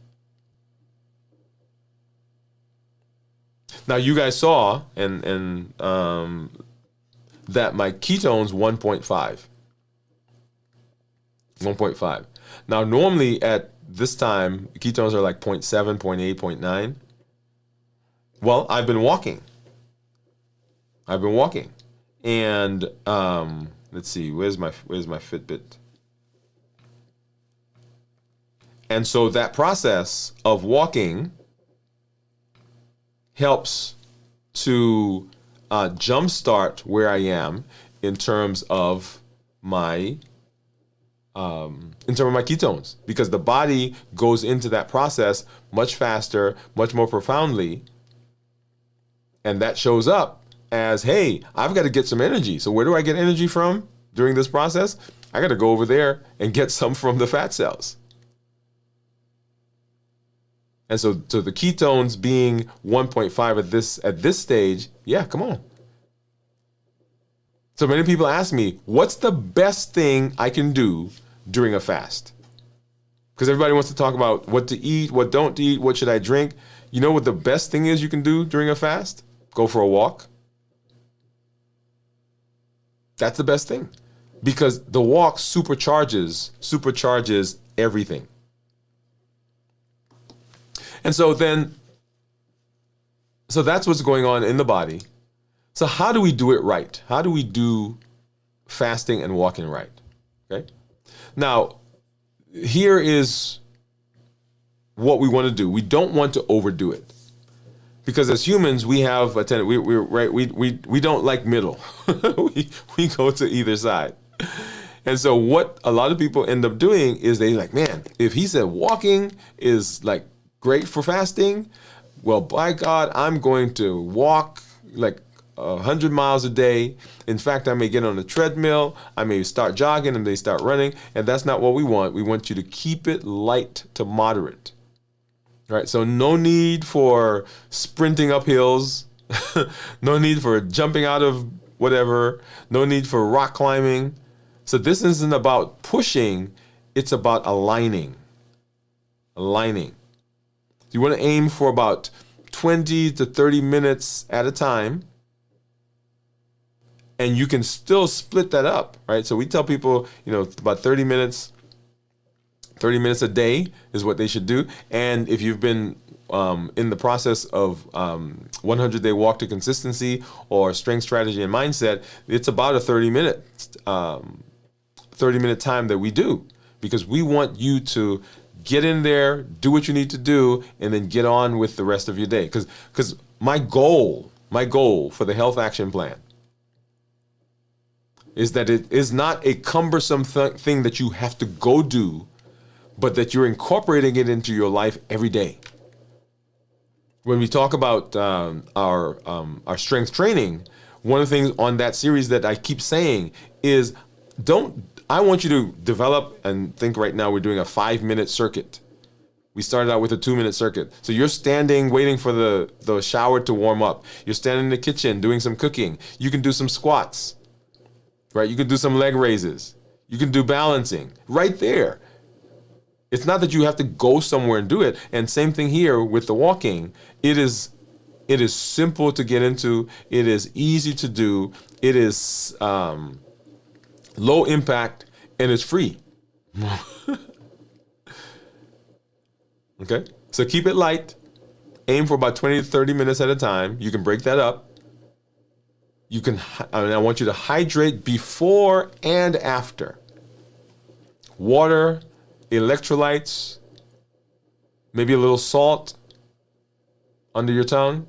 Now, you guys saw and that my ketones 1.5. 1.5. Now, normally at this time, ketones are like 0.7, 0.8, 0.9. Well, I've been walking. And let's see, where's my Fitbit? And so that process of walking helps to jumpstart where I am in terms of my ketones, because the body goes into that process much faster, much more profoundly, and that shows up as, hey, I've got to get some energy. So where do I get energy from during this process? I got to go over there and get some from the fat cells. And so the ketones being 1.5 at this stage, yeah, come on. So many people ask me, what's the best thing I can do during a fast? Because everybody wants to talk about what to eat, what don't to eat, what should I drink. You know what the best thing is you can do during a fast? Go for a walk. That's the best thing, because the walk supercharges everything. And so that's what's going on in the body. So how do we do it right? How do we do fasting and walking right? Okay. Now, here is what we want to do. We don't want to overdo it. Because as humans, we have a tendency, we don't like middle. we go to either side. And so what a lot of people end up doing is they like, man, if he said walking is like great for fasting, well, by God, I'm going to walk like 100 miles a day. In fact, I may get on a treadmill, I may start jogging, and they start running. And that's not what we want. We want you to keep it light to moderate. Right, so no need for sprinting up hills, no need for jumping out of whatever, no need for rock climbing. So this isn't about pushing, it's about aligning. You want to aim for about 20 to 30 minutes at a time, and you can still split that up, right? So we tell people, about 30 minutes 30 minutes a day is what they should do. And if you've been in the process of 100-day walk to consistency or strength strategy and mindset, it's about a 30-minute time that we do, because we want you to get in there, do what you need to do, and then get on with the rest of your day. Because my goal for the health action plan is that it is not a cumbersome thing that you have to go do, but that you're incorporating it into your life every day. When we talk about our strength training, one of the things on that series that I keep saying is, I want you to develop and think. Right now we're doing a 5-minute circuit. We started out with a 2-minute circuit. So you're standing waiting for the shower to warm up. You're standing in the kitchen doing some cooking. You can do some squats, right? You can do some leg raises. You can do balancing right there. It's not that you have to go somewhere and do it. And same thing here with the walking. It is simple to get into. It is easy to do. It is low impact, and it's free. Okay? So keep it light. Aim for about 20 to 30 minutes at a time. You can break that up. I want you to hydrate before and after. Water, electrolytes, maybe a little salt under your tongue,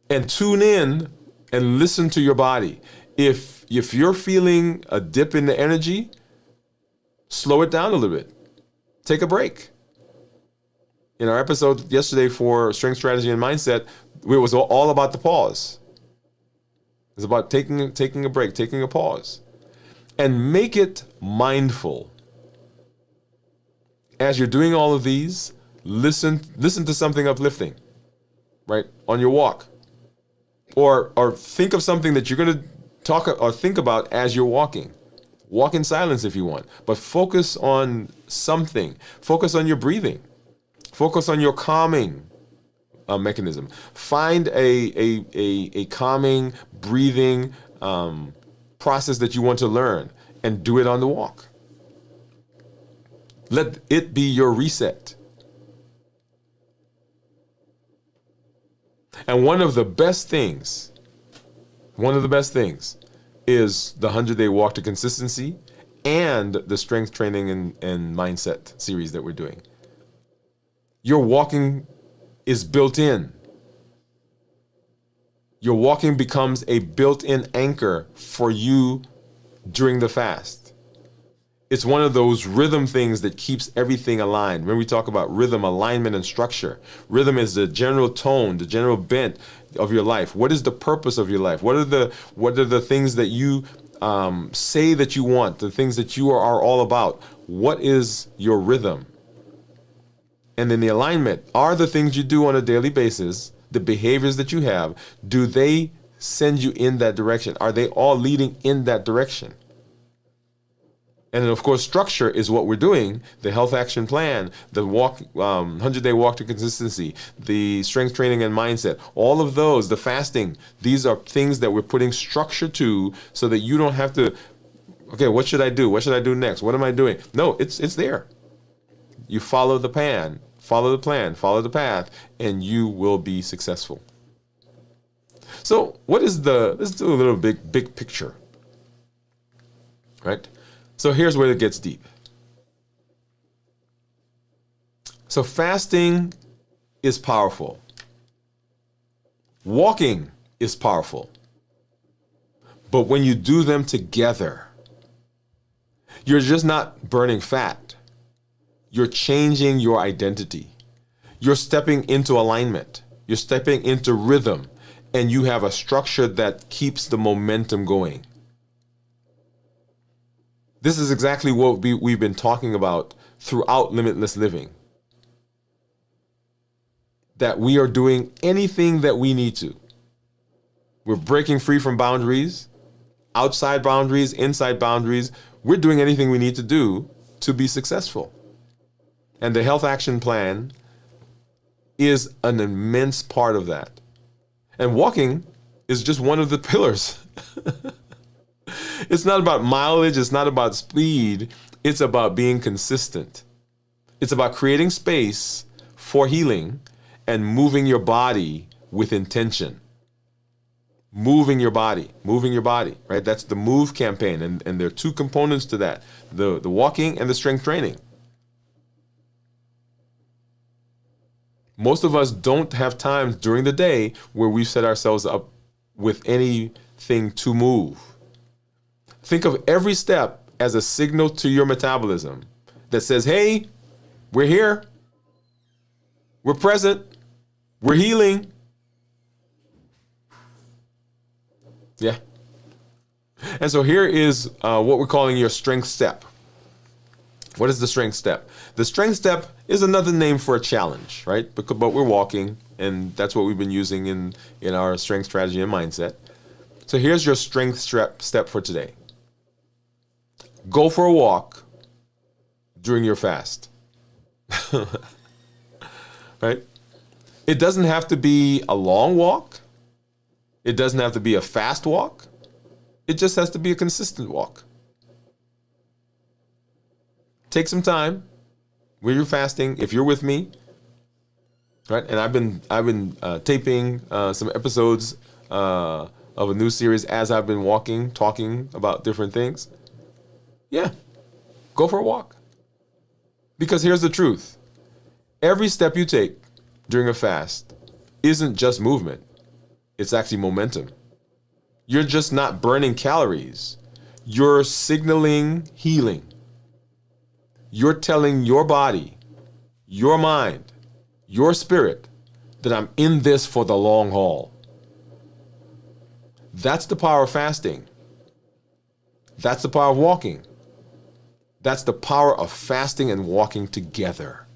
and tune in and listen to your body. If you're feeling a dip in the energy, slow it down a little bit. Take a break. In our episode yesterday for Strength Strategy and Mindset, it was all about the pause. It's about taking a break, taking a pause, and make it mindful. As you're doing all of these, listen to something uplifting, right? On your walk. Or think of something that you're going to talk or think about as you're walking. Walk in silence if you want, but focus on something. Focus on your breathing. Focus on your calming mechanism. Find a calming, breathing process that you want to learn, and do it on the walk. Let it be your reset. And one of the best things is the 100-day walk to consistency and the strength training and mindset series that we're doing. Your walking is built in. Your walking becomes a built-in anchor for you during the fast. It's one of those rhythm things that keeps everything aligned. When we talk about rhythm, alignment, and structure, rhythm is the general tone, the general bent of your life. What is the purpose of your life? What are the things that you say that you want, the things that you are all about? What is your rhythm? And then the alignment are the things you do on a daily basis, the behaviors that you have. Do they send you in that direction? Are they all leading in that direction? And then, of course, structure is what we're doing. The health action plan, the 100-day walk to consistency, the strength training and mindset, all of those, the fasting, these are things that we're putting structure to so that you don't have to, okay, what should I do? What should I do next? What am I doing? No, it's there. You follow the plan, follow the path, and you will be successful. So let's do a little big picture, right? So here's where it gets deep. So fasting is powerful. Walking is powerful. But when you do them together, you're just not burning fat. You're changing your identity. You're stepping into alignment. You're stepping into rhythm. And you have a structure that keeps the momentum going. This is exactly what we've been talking about throughout Limitless Living. That we are doing anything that we need to. We're breaking free from boundaries, outside boundaries, inside boundaries. We're doing anything we need to do to be successful. And the health action plan is an immense part of that. And walking is just one of the pillars. It's not about mileage. It's not about speed. It's about being consistent. It's about creating space for healing and moving your body with intention. Moving your body, right? That's the MOVE campaign. And there are two components to that, the walking and the strength training. Most of us don't have times during the day where we've set ourselves up with anything to move. Think of every step as a signal to your metabolism that says, hey, we're here, we're present, we're healing. Yeah. And so here is what we're calling your strength step. What is the strength step? The strength step is another name for a challenge, right? But we're walking, and that's what we've been using in our strength strategy and mindset. So here's your strength step for today. Go for a walk during your fast. Right? It doesn't have to be a long walk. It doesn't have to be a fast walk. It just has to be a consistent walk. Take some time when you're fasting, if you're with me, right? And I've been taping some episodes of a new series as I've been walking, talking about different things. Yeah, go for a walk. Because here's the truth. Every step you take during a fast isn't just movement. It's actually momentum. You're just not burning calories. You're signaling healing. You're telling your body, your mind, your spirit that I'm in this for the long haul. That's the power of fasting. That's the power of walking. That's the power of fasting and walking together.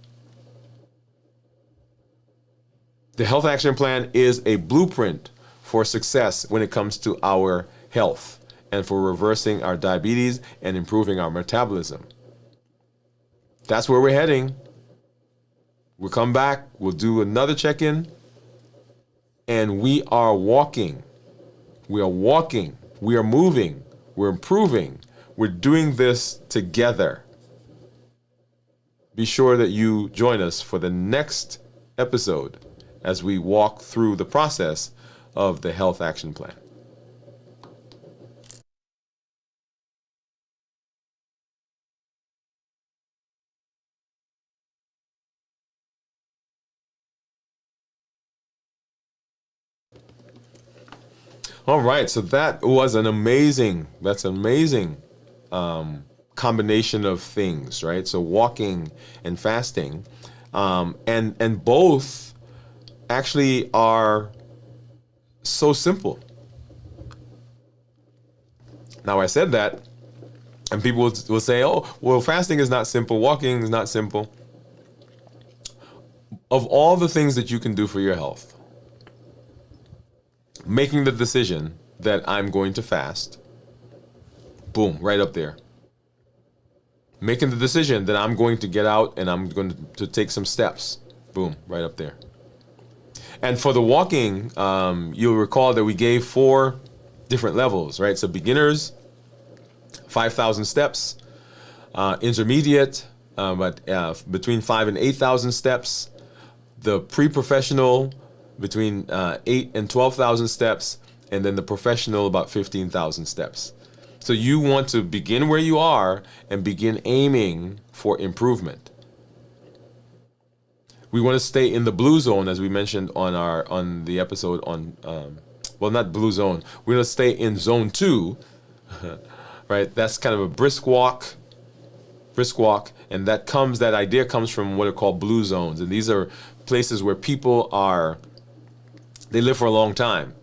The Health Action Plan is a blueprint for success when it comes to our health and for reversing our diabetes and improving our metabolism. That's where we're heading. We'll come back. We'll do another check-in. And we are walking. We are walking. We are moving. We're improving. We're doing this together. Be sure that you join us for the next episode as we walk through the process of the Health Action Plan. All right, so that was an amazing combination of things, right? So walking and fasting, and both actually are so simple. Now I said that, and people will say, "Oh, well, fasting is not simple. Walking is not simple." Of all the things that you can do for your health, making the decision that I'm going to fast, boom, right up there. Making the decision that I'm going to get out and I'm going to take some steps, boom, right up there. And for the walking, you'll recall that we gave 4 different levels, right? So beginners, 5,000 steps, intermediate, but between 5 and 8,000 steps, the pre-professional, between 8 and 12,000 steps, and then the professional about 15,000 steps. So you want to begin where you are and begin aiming for improvement. We want to stay in the blue zone, as we mentioned on the episode on, well, not blue zone. We want to stay in zone 2, right? That's kind of a brisk walk, and that idea comes from what are called blue zones, and these are places where people they live for a long time.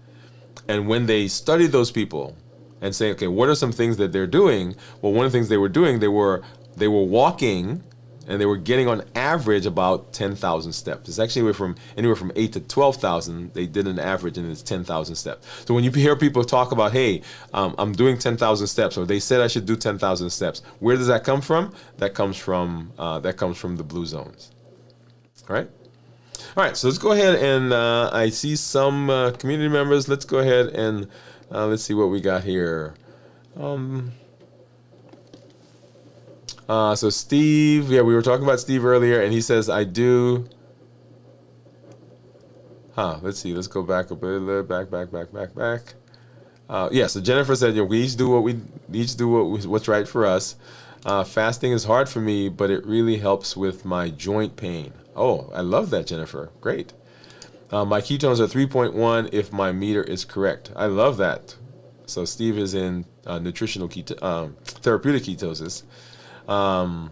And when they study those people and say, okay, what are some things that they're doing? Well, one of the things they were doing, they were walking, and they were getting on average about 10,000 steps. It's actually anywhere from 8 to 12,000. They did an average, and it's 10,000 steps. So when you hear people talk about, hey, I'm doing 10,000 steps, or they said I should do 10,000 steps, where does that come from? That comes from the blue zones. All right. All right, so let's go ahead and I see some community members. Let's go ahead and let's see what we got here. So Steve, yeah, we were talking about Steve earlier, and he says, I do. Let's see. Let's go back a bit. Back. Yeah, so Jennifer said, we each do what's right for us. Fasting is hard for me, but it really helps with my joint pain. Oh, I love that, Jennifer. Great. My ketones are 3.1 if my meter is correct. I love that. So Steve is in therapeutic ketosis. Pam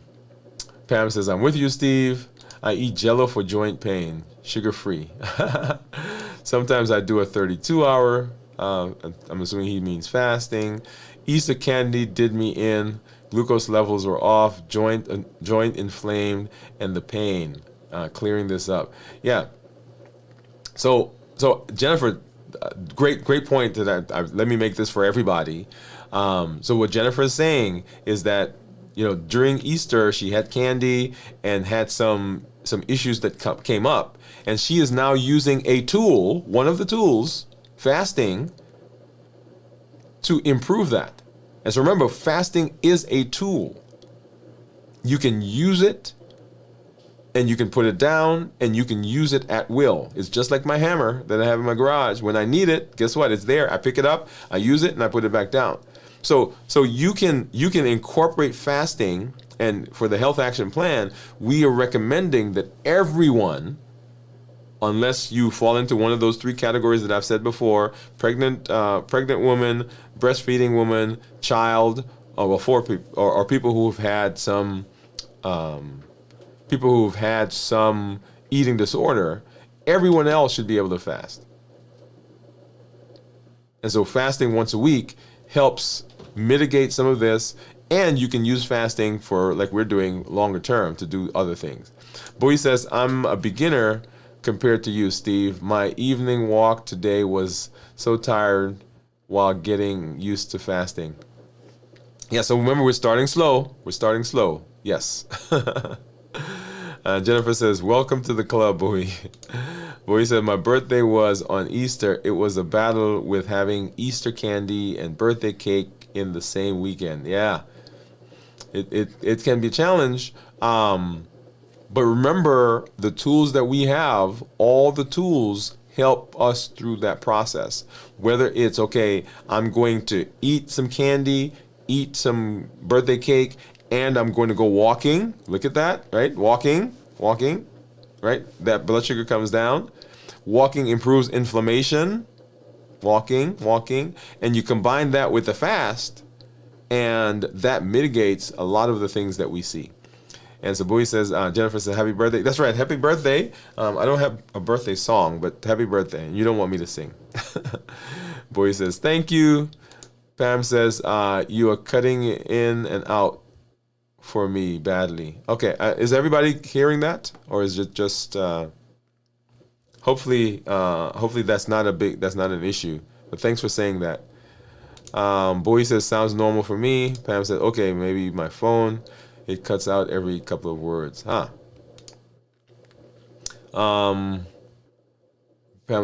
says, I'm with you, Steve. I eat Jell-O for joint pain, sugar-free. Sometimes I do a 32-hour. I'm assuming he means fasting. Easter candy did me in. Glucose levels were off. Joint inflamed, and the pain. Clearing this up. Yeah. So Jennifer, great point to that. Let me make this for everybody. So what Jennifer is saying is that, during Easter she had candy and had some issues that came up, and she is now using a tool, one of the tools, fasting, to improve that. And so remember, fasting is a tool. You can use it, and you can put it down, and you can use it at will. It's just like my hammer that I have in my garage. When I need it, guess what? It's there. I pick it up, I use it, and I put it back down. So you can incorporate fasting, and for the Health Action Plan, we are recommending that everyone, unless you fall into one of those three categories that I've said before, pregnant woman, breastfeeding woman, child, or people who've had some eating disorder, everyone else should be able to fast. And so fasting once a week helps mitigate some of this, and you can use fasting for, like we're doing, longer term to do other things. Bowie says, I'm a beginner compared to you, Steve. My evening walk today was so tired while getting used to fasting. Yeah, so remember, we're starting slow. Yes. Jennifer says, welcome to the club, Bowie. Bowie said, my birthday was on Easter. It was a battle with having Easter candy and birthday cake in the same weekend. Yeah, it can be a challenge. But remember, the tools that we have, all the tools help us through that process. Whether it's, okay, I'm going to eat some candy, eat some birthday cake, and I'm going to go walking. Look at that, right? Walking, right? That blood sugar comes down. Walking improves inflammation. Walking. And you combine that with the fast, and that mitigates a lot of the things that we see. And so Bowie says, Jennifer says, happy birthday. That's right, happy birthday. I don't have a birthday song, but happy birthday. You don't want me to sing. Bowie says, thank you. Pam says, you are cutting in and out for me badly. Okay, is everybody hearing that? Or is it just, hopefully that's not an issue. But thanks for saying that. Bowie says, sounds normal for me. Pam says, okay, maybe my phone. It cuts out every couple of words. Pamela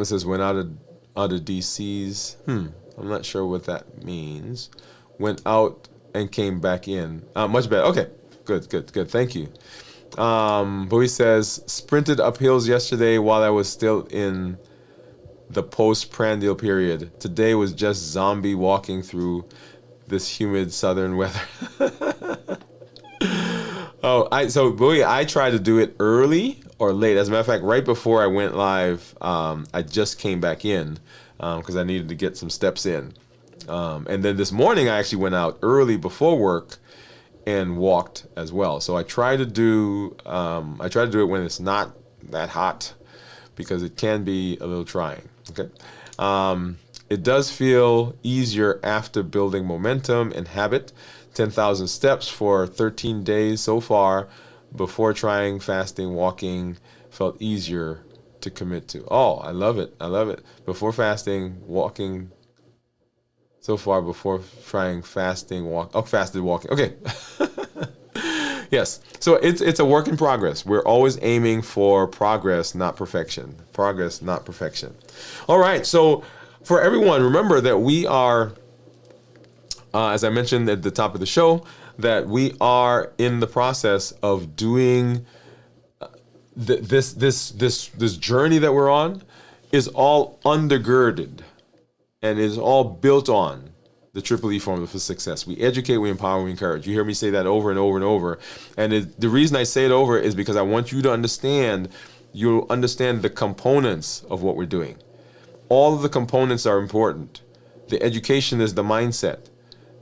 says, went out of DC's. I'm not sure what that means. Went out and came back in. Much better. Okay, good. Thank you. Bowie says, sprinted up hills yesterday while I was still in the postprandial period. Today was just zombie walking through this humid southern weather. So Bowie, I tried to do it early or late. As a matter of fact, right before I went live, I just came back in because I needed to get some steps in. And then this morning, I actually went out early before work and walked as well. So I try to do it when it's not that hot, because it can be a little trying. Okay. It does feel easier after building momentum and habit. 10,000 steps for 13 days so far. Before trying fasting, walking felt easier to commit to. Oh, I love it. Before fasting, walking so far. Before trying fasting, fasted walking. Okay. Yes. So it's a work in progress. We're always aiming for progress, not perfection. All right. So for everyone, remember that we are, as I mentioned at the top of the show, that we are in the process of doing this journey that we're on is all undergirded and is all built on the Triple E formula for success. We educate, we empower, we encourage. You hear me say that over and over and over. And the reason I say it over is because I want you to understand, you'll understand the components of what we're doing. All of the components are important. The education is the mindset.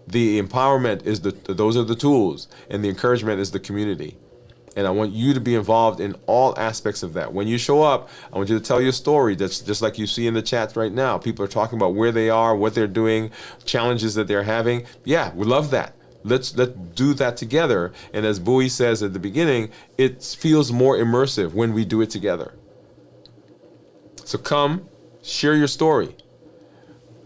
The empowerment is those are the tools, and the encouragement is the community. And I want you to be involved in all aspects of that. When you show up, I want you to tell your story. That's just like you see in the chat right now. People are talking about where they are, what they're doing, challenges that they're having. Yeah, we love that. Let's do that together. And as Bowie says at the beginning, it feels more immersive when we do it together. So come, share your story.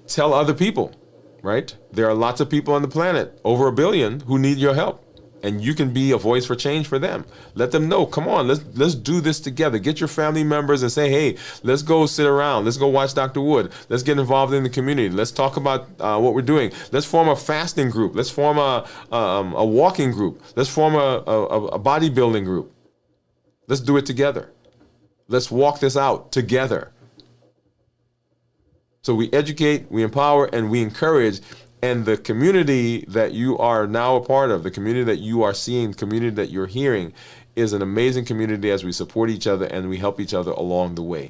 Tell other people, right? There are lots of people on the planet, over 1 billion, who need your help. And you can be a voice for change for them. Let them know, come on, let's do this together. Get your family members and say, hey, let's go sit around. Let's go watch Dr. Wood. Let's get involved in the community. Let's talk about what we're doing. Let's form a fasting group. Let's form a walking group. Let's form a bodybuilding group. Let's do it together. Let's walk this out together. So we educate, we empower, and we encourage. And the community that you are now a part of, the community that you are seeing, the community that you're hearing, is an amazing community as we support each other and we help each other along the way.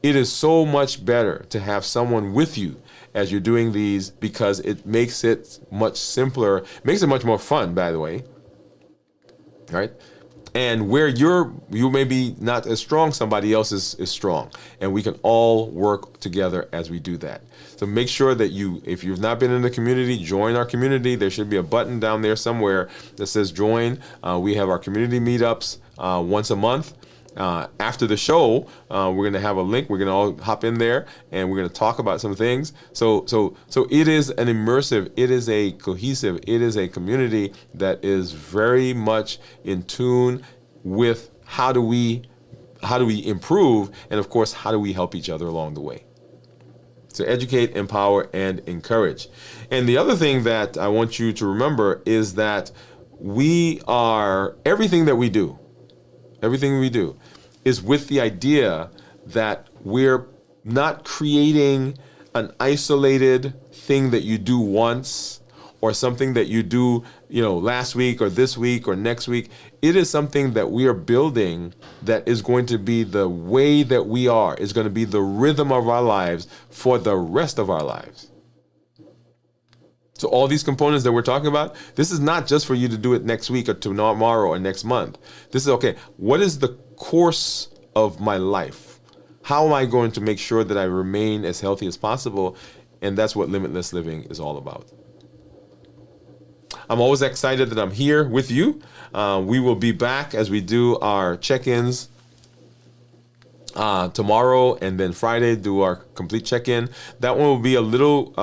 It is so much better to have someone with you as you're doing these, because it makes it much simpler, makes it much more fun, by the way, right? And where you may be not as strong, somebody else is strong. And we can all work together as we do that. So make sure that if you've not been in the community, join our community. There should be a button down there somewhere that says join. We have our community meetups once a month. After the show, we're going to have a link. We're going to all hop in there and we're going to talk about some things. So it is an immersive, it is a cohesive, it is a community that is very much in tune with how do we improve, and of course, how do we help each other along the way. So educate, empower, and encourage. And the other thing that I want you to remember is that everything we do is with the idea that we're not creating an isolated thing that you do once, or something that you do, last week or this week or next week. It is something that we are building that is going to be the way that we are, is going to be the rhythm of our lives for the rest of our lives. So all these components that we're talking about, this is not just for you to do it next week or tomorrow or next month. This is, okay, what is the course of my life? How am I going to make sure that I remain as healthy as possible? And that's what limitless living is all about. I'm always excited that I'm here with you. We will be back as we do our check-ins tomorrow, and then Friday do our complete check-in. That one will be a little,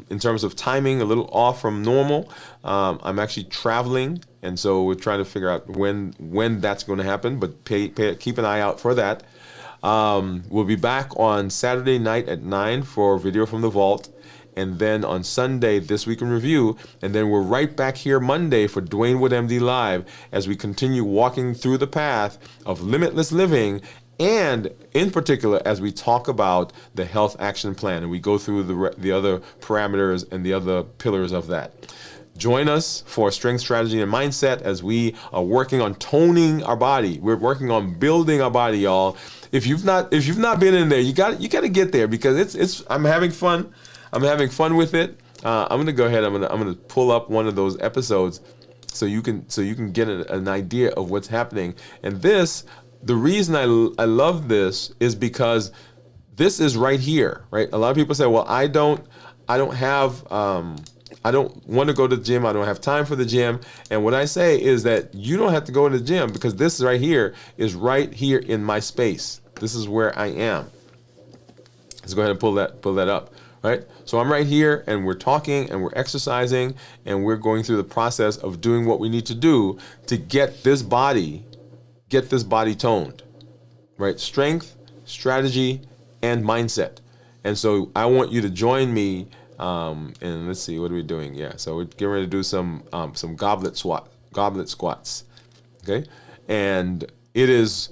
in terms of timing, a little off from normal. I'm actually traveling, and so we're trying to figure out when that's going to happen, but keep an eye out for that. We'll be back on Saturday night at 9 for Video from the Vault, and then on Sunday, This Week in Review, and then we're right back here Monday for Dwain Woode MD Live as we continue walking through the path of limitless living, and in particular as we talk about the health action plan and we go through the other parameters and the other pillars of that. Join us for Strength, Strategy, and Mindset as we are working on toning our body. We're working on building our body, y'all. If you've not been in there, you got to get there, because I'm having fun. I'm having fun with it. I'm gonna go ahead. I'm gonna pull up one of those episodes so you can get an idea of what's happening. And the reason I love this is because this is right here, right? A lot of people say, well, I don't want to go to the gym. I don't have time for the gym. And what I say is that you don't have to go to the gym, because this right here is right here in my space. This is where I am. Let's go ahead and pull that up, right? So I'm right here, and we're talking and we're exercising and we're going through the process of doing what we need to do to get this body toned, right? Strength, strategy, and mindset. And so I want you to join me And let's see, what are we doing? Yeah, so we're getting ready to do some goblet squats. Okay, and it is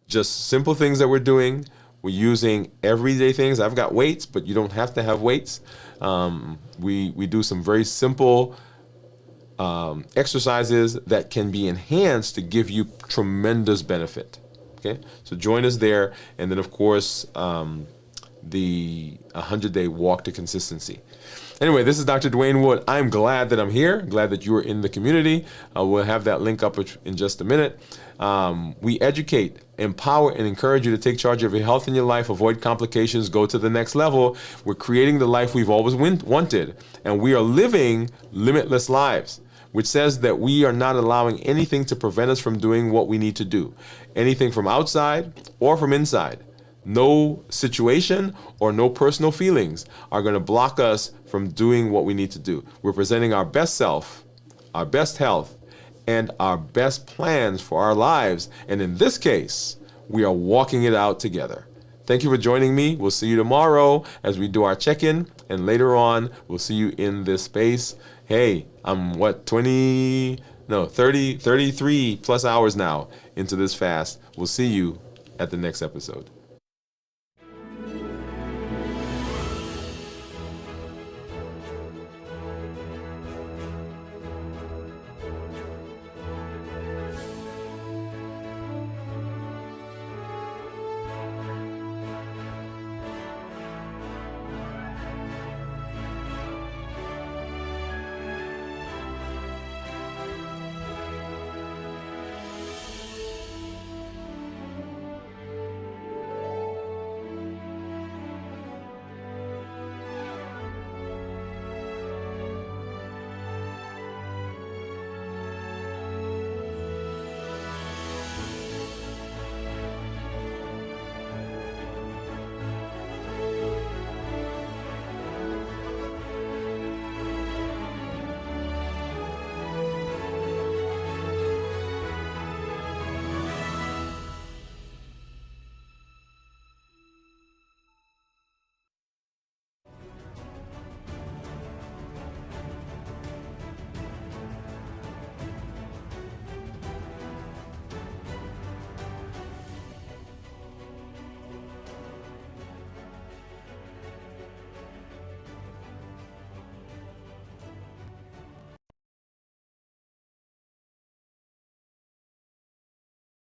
just simple things that we're doing. We're using everyday things. I've got weights, but you don't have to have weights. We do some very simple exercises that can be enhanced to give you tremendous benefit. Okay, so join us there, and then of course the 100-day walk to consistency. Anyway, this is Dr. Dwain Woode. I'm glad that I'm here. Glad that you are in the community. We'll have that link up in just a minute. We educate, empower, and encourage you to take charge of your health in your life, avoid complications, go to the next level. We're creating the life we've always wanted, and we are living limitless lives, which says that we are not allowing anything to prevent us from doing what we need to do, anything from outside or from inside. No situation or no personal feelings are going to block us from doing what we need to do. We're presenting our best self, our best health, and our best plans for our lives. And in this case, we are walking it out together. Thank you for joining me. We'll see you tomorrow as we do our check-in. And later on, we'll see you in this space. Hey, I'm 33 plus hours now into this fast. We'll see you at the next episode.